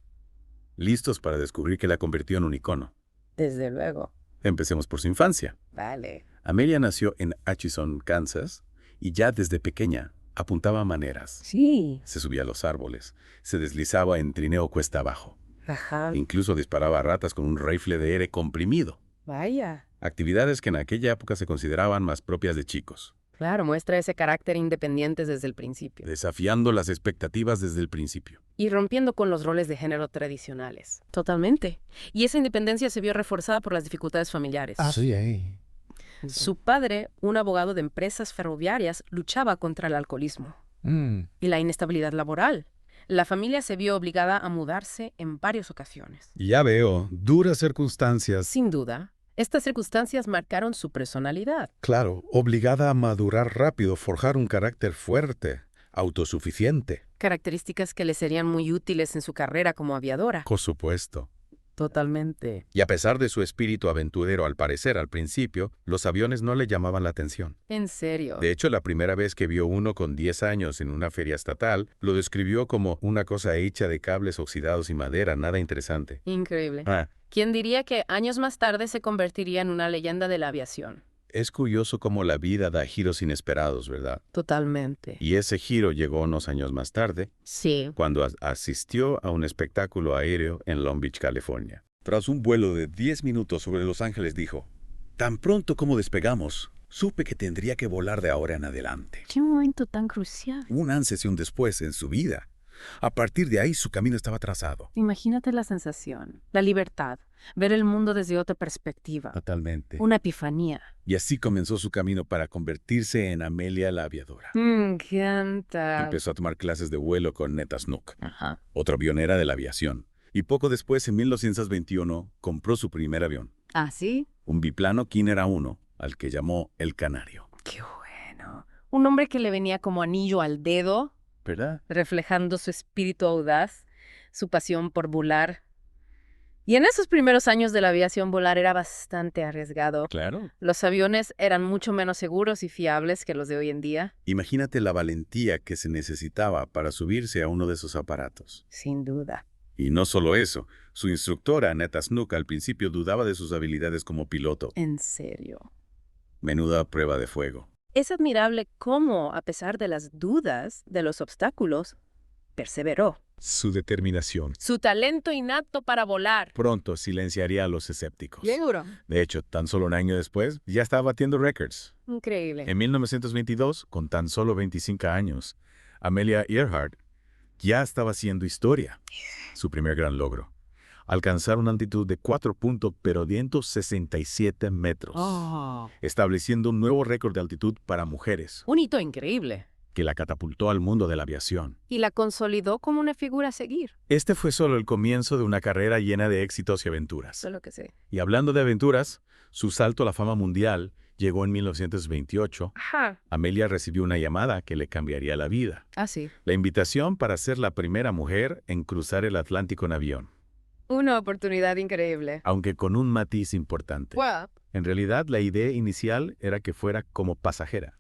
¿Listos para descubrir qué la convirtió en un icono? Desde luego. Empecemos por su infancia. Vale. Amelia nació en Atchison, Kansas, y ya desde pequeña apuntaba maneras. Sí. Se subía a los árboles, se deslizaba en trineo cuesta abajo. Ajá. Incluso disparaba a ratas con un rifle de aire comprimido. Vaya. Actividades que en aquella época se consideraban más propias de chicos. Claro, muestra ese carácter independiente desde el principio. Desafiando las expectativas desde el principio. Y rompiendo con los roles de género tradicionales. Totalmente. Y esa independencia se vio reforzada por las dificultades familiares. Sí, ahí. Su padre, un abogado de empresas ferroviarias, luchaba contra el alcoholismo y la inestabilidad laboral. La familia se vio obligada a mudarse en varias ocasiones. Ya veo, duras circunstancias. Sin duda, estas circunstancias marcaron su personalidad. Claro, obligada a madurar rápido, forjar un carácter fuerte, autosuficiente. Características que le serían muy útiles en su carrera como aviadora. Por supuesto. Totalmente. Y a pesar de su espíritu aventurero al parecer al principio, los aviones no le llamaban la atención. ¿En serio? De hecho, la primera vez que vio uno con 10 años en una feria estatal, lo describió como una cosa hecha de cables oxidados y madera, nada interesante. Increíble. ¿Quién diría que años más tarde se convertiría en una leyenda de la aviación? Es curioso cómo la vida da giros inesperados, ¿verdad? Totalmente. Y ese giro llegó unos años más tarde, Sí. cuando asistió a un espectáculo aéreo en Long Beach, California. Tras un vuelo de 10 minutos sobre Los Ángeles dijo, «Tan pronto como despegamos, supe que tendría que volar de ahora en adelante». ¡Qué momento tan crucial! Un antes y un después en su vida. A partir de ahí su camino estaba trazado. Imagínate la sensación, la libertad, ver el mundo desde otra perspectiva. Totalmente. Una epifanía. Y así comenzó su camino para convertirse en Amelia la aviadora. Me encanta. Empezó a tomar clases de vuelo con Netta Snook, Ajá. otra pionera de la aviación. Y poco después, en 1921, compró su primer avión. ¿Ah, sí? Un biplano Kinner A1, al que llamó El Canario. ¡Qué bueno! Un hombre que le venía como anillo al dedo, ¿Verdad? reflejando su espíritu audaz, su pasión por volar. Y en esos primeros años de la aviación, volar era bastante arriesgado. Claro. Los aviones eran mucho menos seguros y fiables que los de hoy en día. Imagínate la valentía que se necesitaba para subirse a uno de esos aparatos. Sin duda. Y no solo eso, su instructora, Netta Snook, al principio dudaba de sus habilidades como piloto. En serio. Menuda prueba de fuego. Es admirable cómo, a pesar de las dudas, de los obstáculos, perseveró. Su determinación. Su talento innato para volar. Pronto silenciaría a los escépticos. Seguro. De hecho, tan solo un año después, ya estaba batiendo récords. Increíble. En 1922, con tan solo 25 años, Amelia Earhart ya estaba haciendo historia. Su primer gran logro. Alcanzar una altitud de 4,67 metros. Estableciendo un nuevo récord de altitud para mujeres, Un hito increíble. que la catapultó al mundo de la aviación. Y la consolidó como una figura a seguir. Este fue solo el comienzo de una carrera llena de éxitos y aventuras. Eso es lo que sé. Y hablando de aventuras, su salto a la fama mundial llegó en 1928. Ajá. Amelia recibió una llamada que le cambiaría la vida. Ah, sí. La invitación para ser la primera mujer en cruzar el Atlántico en avión, Una oportunidad increíble. aunque con un matiz importante. En realidad, la idea inicial era que fuera como pasajera,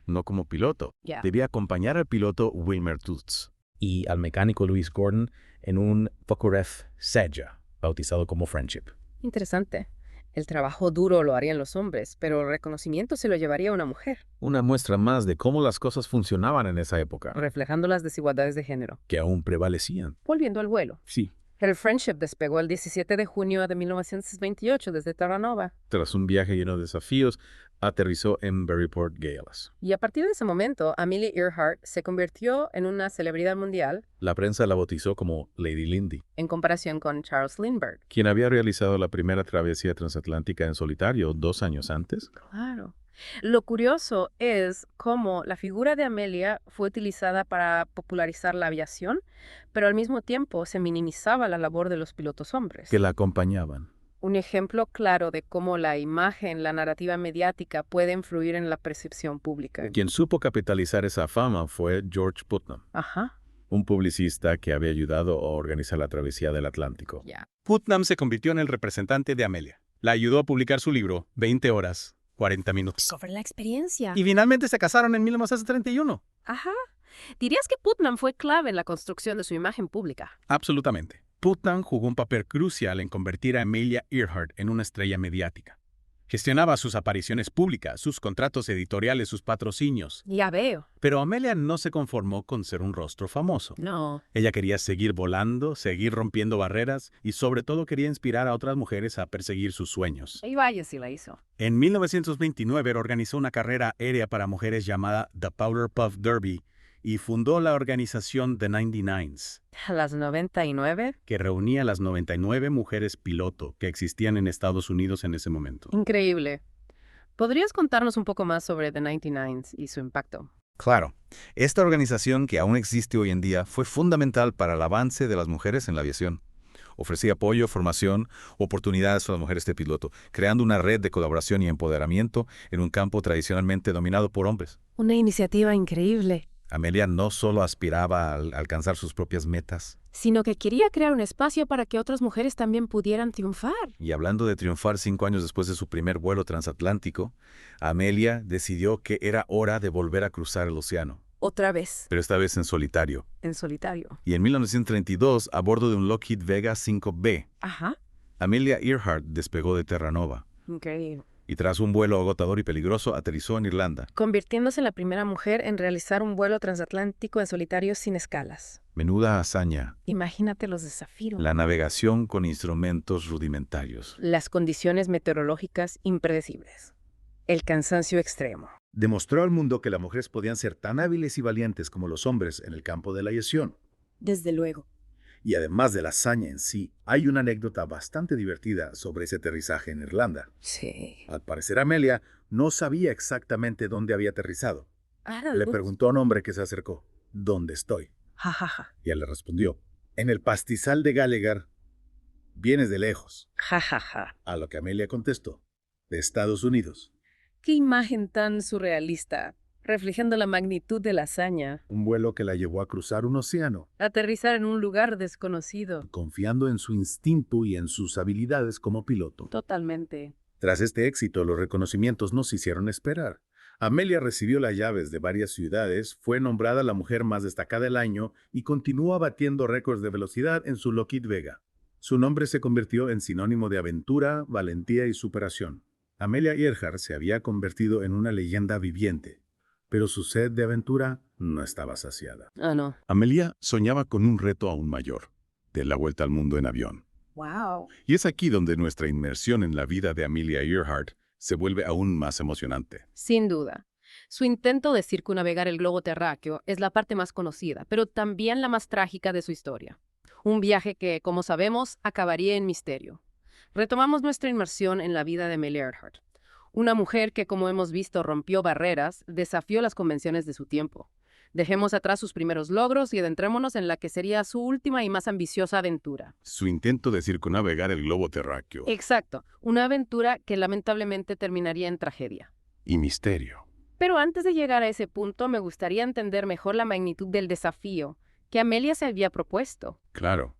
no como piloto. Ya. Debía acompañar al piloto Wilmer Toots. Y al mecánico Louis Gordon en un Focke-Wulf Saja, bautizado como Friendship. Interesante. El trabajo duro lo harían los hombres, pero el reconocimiento se lo llevaría una mujer, Una muestra más de cómo las cosas funcionaban en esa época, reflejando las desigualdades de género. que aún prevalecían. Volviendo al vuelo. Sí. El Friendship despegó el 17 de junio de 1928 desde Terranova. Tras un viaje lleno de desafíos, aterrizó en Berryport, Gales. Y a partir de ese momento, Amelia Earhart se convirtió en una celebridad mundial La prensa la bautizó como Lady Lindy, en comparación con Charles Lindbergh. quien había realizado la primera travesía transatlántica en solitario 2 años antes. Claro. Lo curioso es cómo la figura de Amelia fue utilizada para popularizar la aviación, pero al mismo tiempo se minimizaba la labor de los pilotos hombres. Que la acompañaban. Un ejemplo claro de cómo la imagen, la narrativa mediática puede influir en la percepción pública. Quien supo capitalizar esa fama fue George Putnam, Ajá. un publicista que había ayudado a organizar la travesía del Atlántico. Ya. Putnam se convirtió en el representante de Amelia. La ayudó a publicar su libro, 20 horas, 40 minutos. Sobre la experiencia. Y finalmente se casaron en 1931. Ajá. ¿Dirías que Putnam fue clave en la construcción de su imagen pública? Absolutamente. Putnam jugó un papel crucial en convertir a Amelia Earhart en una estrella mediática. Gestionaba sus apariciones públicas, sus contratos editoriales, sus patrocinios. Ya veo. Pero Amelia no se conformó con ser un rostro famoso. No. Ella quería seguir volando, seguir rompiendo barreras y sobre todo quería inspirar a otras mujeres a perseguir sus sueños. Y vaya si la hizo. En 1929 organizó una carrera aérea para mujeres llamada The Powder Puff Derby y fundó la organización The 99s, ¿A las 99? que reunía a las 99 mujeres piloto que existían en Estados Unidos en ese momento. Increíble. ¿Podrías contarnos un poco más sobre The 99s y su impacto? Claro, esta organización que aún existe hoy en día fue fundamental para el avance de las mujeres en la aviación. Ofrecía apoyo, formación, oportunidades para las mujeres de piloto, creando una red de colaboración y empoderamiento en un campo tradicionalmente dominado por hombres. Una iniciativa increíble. Amelia no solo aspiraba a alcanzar sus propias metas. Sino que quería crear un espacio para que otras mujeres también pudieran triunfar. Y hablando de triunfar 5 años después de su primer vuelo transatlántico, Amelia decidió que era hora de volver a cruzar el océano. Otra vez. Pero esta vez en solitario. En solitario. Y en 1932, a bordo de un Lockheed Vega 5B, Ajá. Amelia Earhart despegó de Terranova. Increíble. Y tras un vuelo agotador y peligroso, aterrizó en Irlanda. Convirtiéndose en la primera mujer en realizar un vuelo transatlántico en solitario sin escalas. Menuda hazaña. Imagínate los desafíos. La navegación con instrumentos rudimentarios. Las condiciones meteorológicas impredecibles. El cansancio extremo. Demostró al mundo que las mujeres podían ser tan hábiles y valientes como los hombres en el campo de la aviación. Desde luego. Y además de la hazaña en sí, hay una anécdota bastante divertida sobre ese aterrizaje en Irlanda. Sí. Al parecer Amelia no sabía exactamente dónde había aterrizado. Le preguntó a un hombre que se acercó, ¿dónde estoy? Ja, ja, ja. Y él le respondió, en el pastizal de Gallagher, vienes de lejos. Ja, ja, ja. A lo que Amelia contestó, de Estados Unidos. Qué imagen tan surrealista, reflejando la magnitud de la hazaña. Un vuelo que la llevó a cruzar un océano, Aterrizar en un lugar desconocido. confiando en su instinto y en sus habilidades como piloto. Totalmente. Tras este éxito, los reconocimientos no se hicieron esperar. Amelia recibió las llaves de varias ciudades, fue nombrada la mujer más destacada del año y continúa batiendo récords de velocidad en su Lockheed Vega. Su nombre se convirtió en sinónimo de aventura, valentía y superación. Amelia Earhart se había convertido en una leyenda viviente, pero su sed de aventura no estaba saciada. Ah, no. Amelia soñaba con un reto aún mayor, de la vuelta al mundo en avión. Wow. Y es aquí donde nuestra inmersión en la vida de Amelia Earhart se vuelve aún más emocionante. Sin duda. Su intento de circunnavegar el globo terráqueo es la parte más conocida, pero también la más trágica de su historia. Un viaje que, como sabemos, acabaría en misterio. Retomamos nuestra inmersión en la vida de Amelia Earhart, una mujer que, como hemos visto, rompió barreras, desafió las convenciones de su tiempo. Dejemos atrás sus primeros logros y adentrémonos en la que sería su última y más ambiciosa aventura. Su intento de circunnavegar el globo terráqueo. Exacto, una aventura que lamentablemente terminaría en tragedia. Y misterio. Pero antes de llegar a ese punto, me gustaría entender mejor la magnitud del desafío que Amelia se había propuesto. Claro.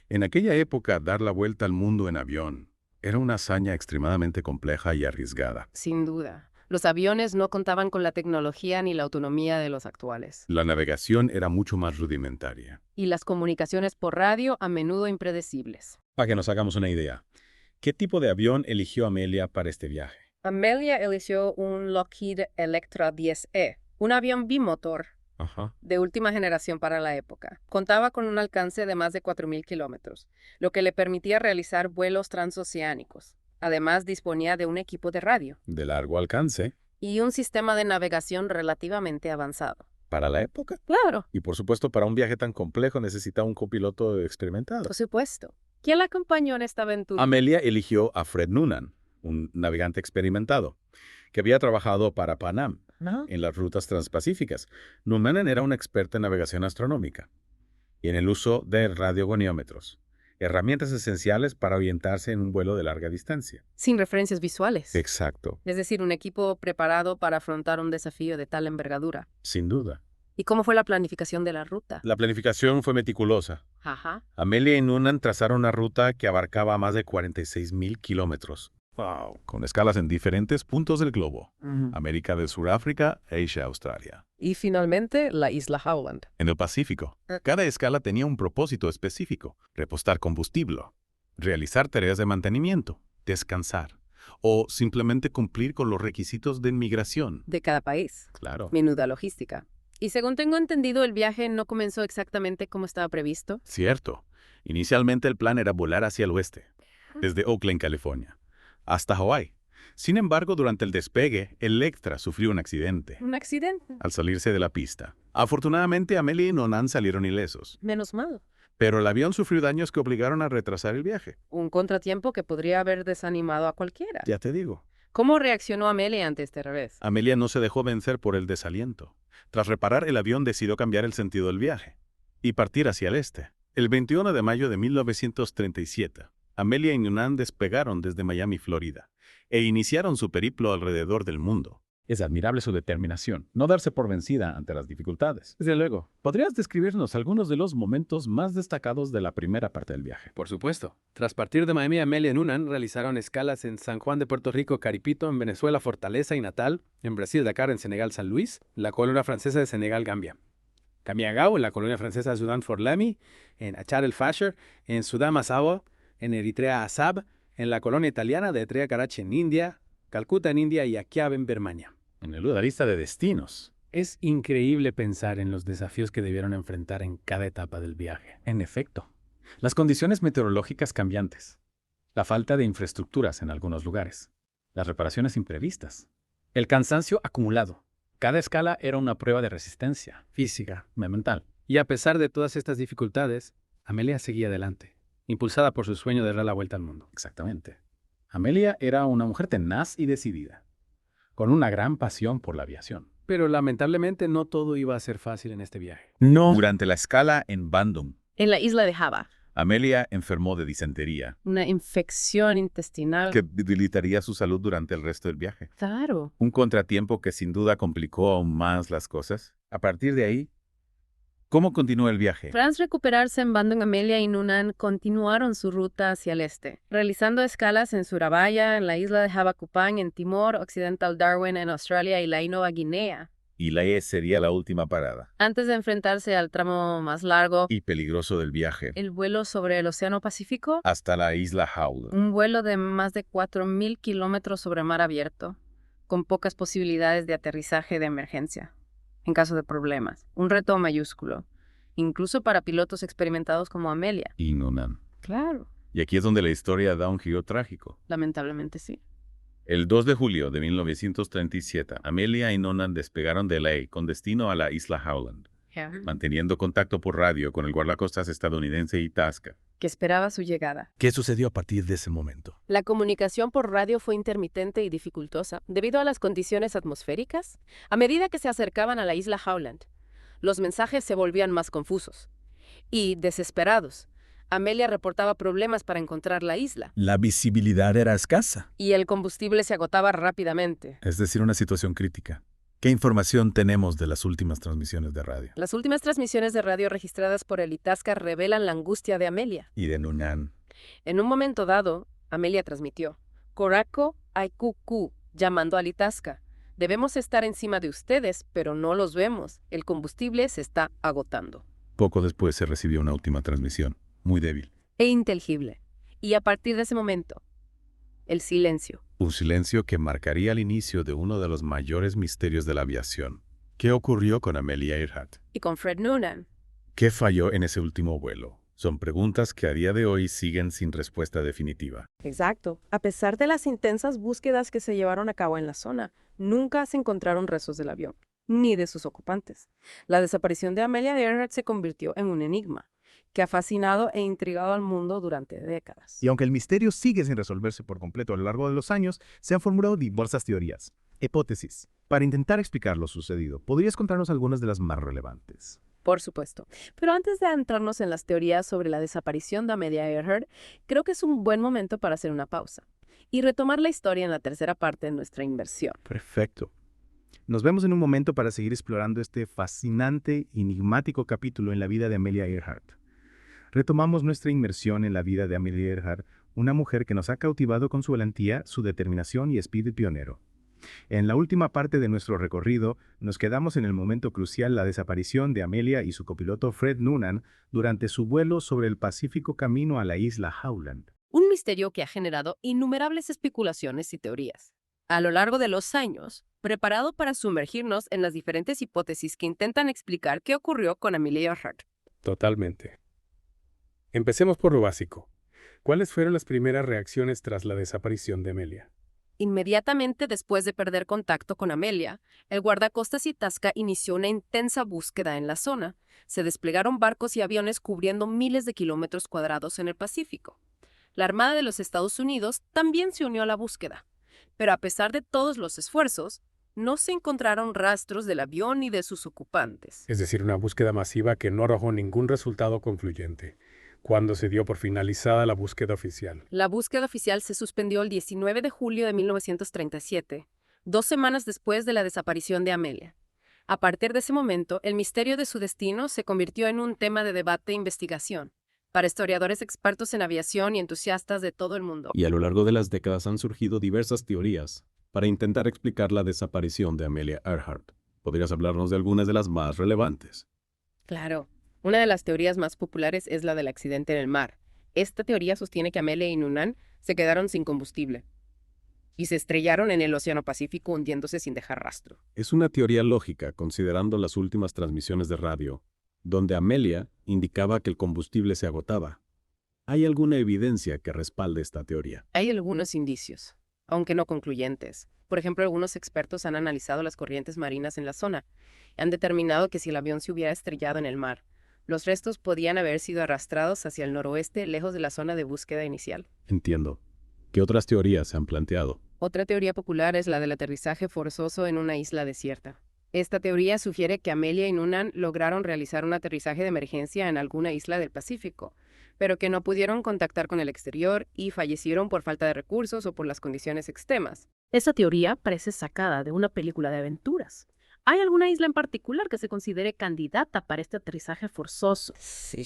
En aquella época, dar la vuelta al mundo en avión era una hazaña extremadamente compleja y arriesgada. Sin duda. Los aviones no contaban con la tecnología ni la autonomía de los actuales. La navegación era mucho más rudimentaria. Y las comunicaciones por radio a menudo impredecibles. Para que nos hagamos una idea, ¿qué tipo de avión eligió Amelia para este viaje? Amelia eligió un Lockheed Electra 10E, un avión bimotor de última generación para la época. Contaba con un alcance de más de 4.000 kilómetros, lo que le permitía realizar vuelos transoceánicos. Además, disponía de un equipo de radio. De largo alcance. Y un sistema de navegación relativamente avanzado. ¿Para la época? Claro. Y por supuesto, para un viaje tan complejo necesita un copiloto experimentado. Por supuesto. ¿Quién la acompañó en esta aventura? Amelia eligió a Fred Noonan, un navegante experimentado, que había trabajado para Pan Am en las rutas transpacíficas. Noonan era un experto en navegación astronómica y en el uso de radiogoniómetros, herramientas esenciales para orientarse en un vuelo de larga distancia. Sin referencias visuales. Exacto. Es decir, un equipo preparado para afrontar un desafío de tal envergadura. Sin duda. ¿Y cómo fue la planificación de la ruta? La planificación fue meticulosa. Ajá. Amelia y Noonan trazaron una ruta que abarcaba más de 46.000 kilómetros. Wow. Con escalas en diferentes puntos del globo. América del Suráfrica, Asia, Australia. Y finalmente, la isla Howland. En el Pacífico. Cada escala tenía un propósito específico. Repostar combustible, realizar tareas de mantenimiento, descansar o simplemente cumplir con los requisitos de inmigración. De cada país. Claro. Menuda logística. Y según tengo entendido, el viaje no comenzó exactamente como estaba previsto. Cierto. Inicialmente el plan era volar hacia el oeste, desde Oakland, California, hasta Hawái. Sin embargo, durante el despegue, el Electra sufrió un accidente. ¿Un accidente? Al salirse de la pista. Afortunadamente, Amelia y Noonan salieron ilesos. Menos mal. Pero el avión sufrió daños que obligaron a retrasar el viaje. Un contratiempo que podría haber desanimado a cualquiera. Ya te digo. ¿Cómo reaccionó Amelia ante este revés? Amelia no se dejó vencer por el desaliento. Tras reparar el avión, decidió cambiar el sentido del viaje y partir hacia el este. El 21 de mayo de 1937, Amelia y Noonan despegaron desde Miami, Florida, e iniciaron su periplo alrededor del mundo. Es admirable su determinación, no darse por vencida ante las dificultades. Desde luego, ¿podrías describirnos algunos de los momentos más destacados de la primera parte del viaje? Por supuesto. Tras partir de Miami, Amelia y Noonan realizaron escalas en San Juan de Puerto Rico, Caripito, en Venezuela, Fortaleza y Natal, en Brasil, Dakar, en Senegal, San Luis, la colonia francesa de Senegal, Gambia. Camiagao, en la colonia francesa de Sudán, Fort Lamy, en Achar el Fasher, en Sudán, Massawa, en Eritrea, Assab, en la colonia italiana de Eritrea, Karachi, en India, Calcuta, en India y Akiab, en Birmania. Menuda lista de destinos. Es increíble pensar en los desafíos que debieron enfrentar en cada etapa del viaje. En efecto, las condiciones meteorológicas cambiantes, la falta de infraestructuras en algunos lugares, las reparaciones imprevistas, el cansancio acumulado. Cada escala era una prueba de resistencia Física. mental. Y a pesar de todas estas dificultades, Amelia seguía adelante, impulsada por su sueño de dar la vuelta al mundo. Exactamente. Amelia era una mujer tenaz y decidida, con una gran pasión por la aviación. Pero lamentablemente no todo iba a ser fácil en este viaje. No. Durante la escala en Bandung, En la isla de Java. Amelia enfermó de disentería, Una infección intestinal. que debilitaría su salud durante el resto del viaje. Claro. Un contratiempo que sin duda complicó aún más las cosas. A partir de ahí, ¿cómo continuó el viaje? Tras recuperarse en Bandung, Amelia y Noonan continuaron su ruta hacia el este, realizando escalas en Surabaya, en la isla de Java Kupang, en Timor Occidental, Darwin, en Australia y la Nueva Guinea, Y la sería la última parada. antes de enfrentarse al tramo más largo, Y peligroso del viaje. el vuelo sobre el Océano Pacífico, Hasta la isla Howland. un vuelo de más de 4.000 kilómetros sobre mar abierto, con pocas posibilidades de aterrizaje de emergencia. en caso de problemas. Un reto mayúsculo, incluso para pilotos experimentados como Amelia. Y Noonan. Claro, Y aquí es donde la historia da un giro trágico. lamentablemente sí. El 2 de julio de 1937, Amelia y Noonan despegaron de LA con destino a la isla Howland, manteniendo contacto por radio con el guardacostas estadounidense Itasca. Que esperaba su llegada. ¿Qué sucedió a partir de ese momento? La comunicación por radio fue intermitente y dificultosa debido a las condiciones atmosféricas. A medida que se acercaban a la isla Howland, los mensajes se volvían más confusos y desesperados. Amelia reportaba problemas para encontrar la isla La visibilidad era escasa, y el combustible se agotaba rápidamente. es decir, una situación crítica. ¿Qué información tenemos de las últimas transmisiones de radio? Las últimas transmisiones de radio registradas por el Itasca revelan la angustia de Amelia. Y de Noonan. En un momento dado, Amelia transmitió: Corako Aikuku, llamando al Itasca. Debemos estar encima de ustedes, pero no los vemos. El combustible se está agotando. Poco después se recibió una última transmisión, muy débil. E inteligible. Y a partir de ese momento, el silencio. Un silencio que marcaría el inicio de uno de los mayores misterios de la aviación. ¿Qué ocurrió con Amelia Earhart? Y con Fred Noonan. ¿Qué falló en ese último vuelo? Son preguntas que a día de hoy siguen sin respuesta definitiva. Exacto. A pesar de las intensas búsquedas que se llevaron a cabo en la zona, nunca se encontraron restos del avión, ni de sus ocupantes. La desaparición de Amelia Earhart se convirtió en un enigma que ha fascinado e intrigado al mundo durante décadas. Y aunque el misterio sigue sin resolverse por completo a lo largo de los años, se han formulado diversas teorías, hipótesis. Para intentar explicar lo sucedido, ¿podrías contarnos algunas de las más relevantes? Por supuesto. Pero antes de adentrarnos en las teorías sobre la desaparición de Amelia Earhart, creo que es un buen momento para hacer una pausa y retomar la historia en la tercera parte de nuestra inversión. Perfecto. Nos vemos en un momento para seguir explorando este fascinante, enigmático capítulo en la vida de Amelia Earhart. Retomamos nuestra inmersión en la vida de Amelia Earhart, una mujer que nos ha cautivado con su valentía, su determinación y espíritu pionero. En la última parte de nuestro recorrido, nos quedamos en el momento crucial, la desaparición de Amelia y su copiloto Fred Noonan durante su vuelo sobre el Pacífico camino a la isla Howland. Un misterio que ha generado innumerables especulaciones y teorías. A lo largo de los años, preparado para sumergirnos en las diferentes hipótesis que intentan explicar qué ocurrió con Amelia Earhart. Totalmente. Empecemos por lo básico. ¿Cuáles fueron las primeras reacciones tras la desaparición de Amelia? Inmediatamente después de perder contacto con Amelia, el guardacostas Itasca inició una intensa búsqueda en la zona. Se desplegaron barcos y aviones cubriendo miles de kilómetros cuadrados en el Pacífico. La Armada de los Estados Unidos también se unió a la búsqueda. Pero a pesar de todos los esfuerzos, no se encontraron rastros del avión ni de sus ocupantes. Es decir, una búsqueda masiva que no arrojó ningún resultado concluyente. ¿Cuándo se dio por finalizada la búsqueda oficial? La búsqueda oficial se suspendió el 19 de julio de 1937, 2 semanas después de la desaparición de Amelia. A partir de ese momento, el misterio de su destino se convirtió en un tema de debate e investigación para historiadores expertos en aviación y entusiastas de todo el mundo. Y a lo largo de las décadas han surgido diversas teorías para intentar explicar la desaparición de Amelia Earhart. ¿Podrías hablarnos de algunas de las más relevantes? Claro. Una de las teorías más populares es la del accidente en el mar. Esta teoría sostiene que Amelia y Noonan se quedaron sin combustible y se estrellaron en el Océano Pacífico hundiéndose sin dejar rastro. Es una teoría lógica considerando las últimas transmisiones de radio, donde Amelia indicaba que el combustible se agotaba. ¿Hay alguna evidencia que respalde esta teoría? Hay algunos indicios, aunque no concluyentes. Por ejemplo, algunos expertos han analizado las corrientes marinas en la zona y han determinado que si el avión se hubiera estrellado en el mar, los restos podían haber sido arrastrados hacia el noroeste, lejos de la zona de búsqueda inicial. Entiendo. ¿Qué otras teorías se han planteado? Otra teoría popular es la del aterrizaje forzoso en una isla desierta. Esta teoría sugiere que Amelia y Noonan lograron realizar un aterrizaje de emergencia en alguna isla del Pacífico, pero que no pudieron contactar con el exterior y fallecieron por falta de recursos o por las condiciones extremas. Esa teoría parece sacada de una película de aventuras. ¿Hay alguna isla en particular que se considere candidata para este aterrizaje forzoso? Sí.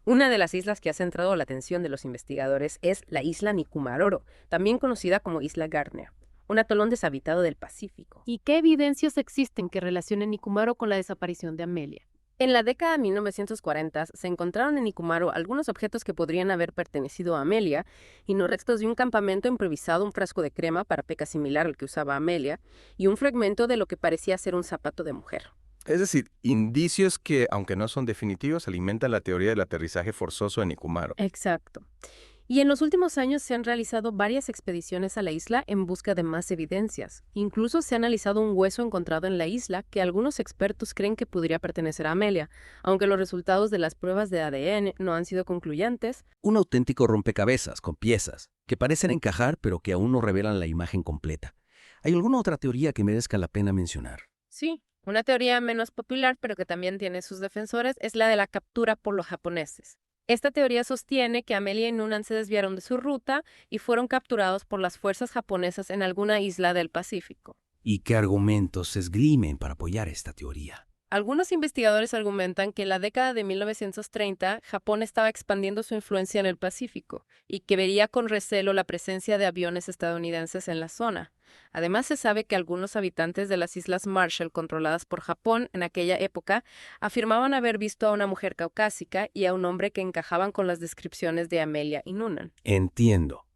Una de las islas que ha centrado la atención de los investigadores es la isla Nikumaroro, también conocida como Isla Gardner, un atolón deshabitado del Pacífico. ¿Y qué evidencias existen que relacionen Nikumaro con la desaparición de Amelia? En la década de 1940 se encontraron en Nikumaro algunos objetos que podrían haber pertenecido a Amelia y los restos de un campamento improvisado, un frasco de crema para peca similar al que usaba Amelia y un fragmento de lo que parecía ser un zapato de mujer. Es decir, indicios que, aunque no son definitivos, alimentan la teoría del aterrizaje forzoso en Nikumaro. Exacto. Y en los últimos años se han realizado varias expediciones a la isla en busca de más evidencias. Incluso se ha analizado un hueso encontrado en la isla que algunos expertos creen que podría pertenecer a Amelia, aunque los resultados de las pruebas de ADN no han sido concluyentes. Un auténtico rompecabezas con piezas que parecen encajar pero que aún no revelan la imagen completa. ¿Hay alguna otra teoría que merezca la pena mencionar? Sí, una teoría menos popular pero que también tiene sus defensores es la de la captura por los japoneses. Esta teoría sostiene que Amelia y Noonan se desviaron de su ruta y fueron capturados por las fuerzas japonesas en alguna isla del Pacífico. ¿Y qué argumentos se esgrimen para apoyar esta teoría? Algunos investigadores argumentan que en la década de 1930 Japón estaba expandiendo su influencia en el Pacífico y que vería con recelo la presencia de aviones estadounidenses en la zona. Además, se sabe que algunos habitantes de las Islas Marshall controladas por Japón en aquella época afirmaban haber visto a una mujer caucásica y a un hombre que encajaban con las descripciones de Amelia y Noonan. Entiendo.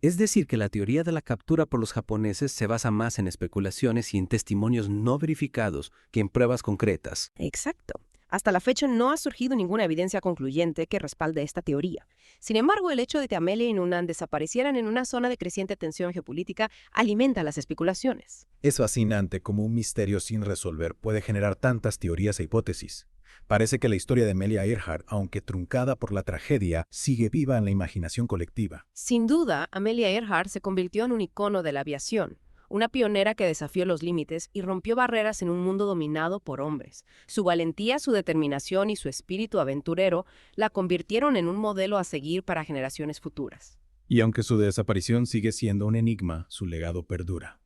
Es decir, que la teoría de la captura por los japoneses se basa más en especulaciones y en testimonios no verificados que en pruebas concretas. Exacto. Hasta la fecha no ha surgido ninguna evidencia concluyente que respalde esta teoría. Sin embargo, el hecho de que Amelia y Noonan desaparecieran en una zona de creciente tensión geopolítica alimenta las especulaciones. Es fascinante cómo un misterio sin resolver puede generar tantas teorías e hipótesis. Parece que la historia de Amelia Earhart, aunque truncada por la tragedia, sigue viva en la imaginación colectiva. Sin duda, Amelia Earhart se convirtió en un icono de la aviación, una pionera que desafió los límites y rompió barreras en un mundo dominado por hombres. Su valentía, su determinación y su espíritu aventurero la convirtieron en un modelo a seguir para generaciones futuras. Y aunque su desaparición sigue siendo un enigma, su legado perdura.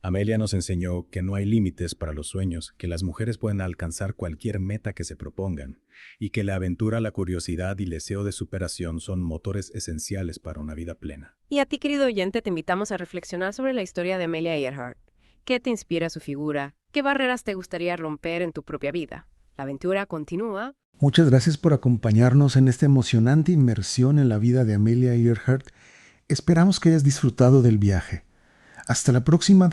Amelia nos enseñó que no hay límites para los sueños, que las mujeres pueden alcanzar cualquier meta que se propongan, y que la aventura, la curiosidad y el deseo de superación son motores esenciales para una vida plena. Y a ti, querido oyente, te invitamos a reflexionar sobre la historia de Amelia Earhart. ¿Qué te inspira su figura? ¿Qué barreras te gustaría romper en tu propia vida? La aventura continúa. Muchas gracias por acompañarnos en esta emocionante inmersión en la vida de Amelia Earhart. Esperamos que hayas disfrutado del viaje. Hasta la próxima.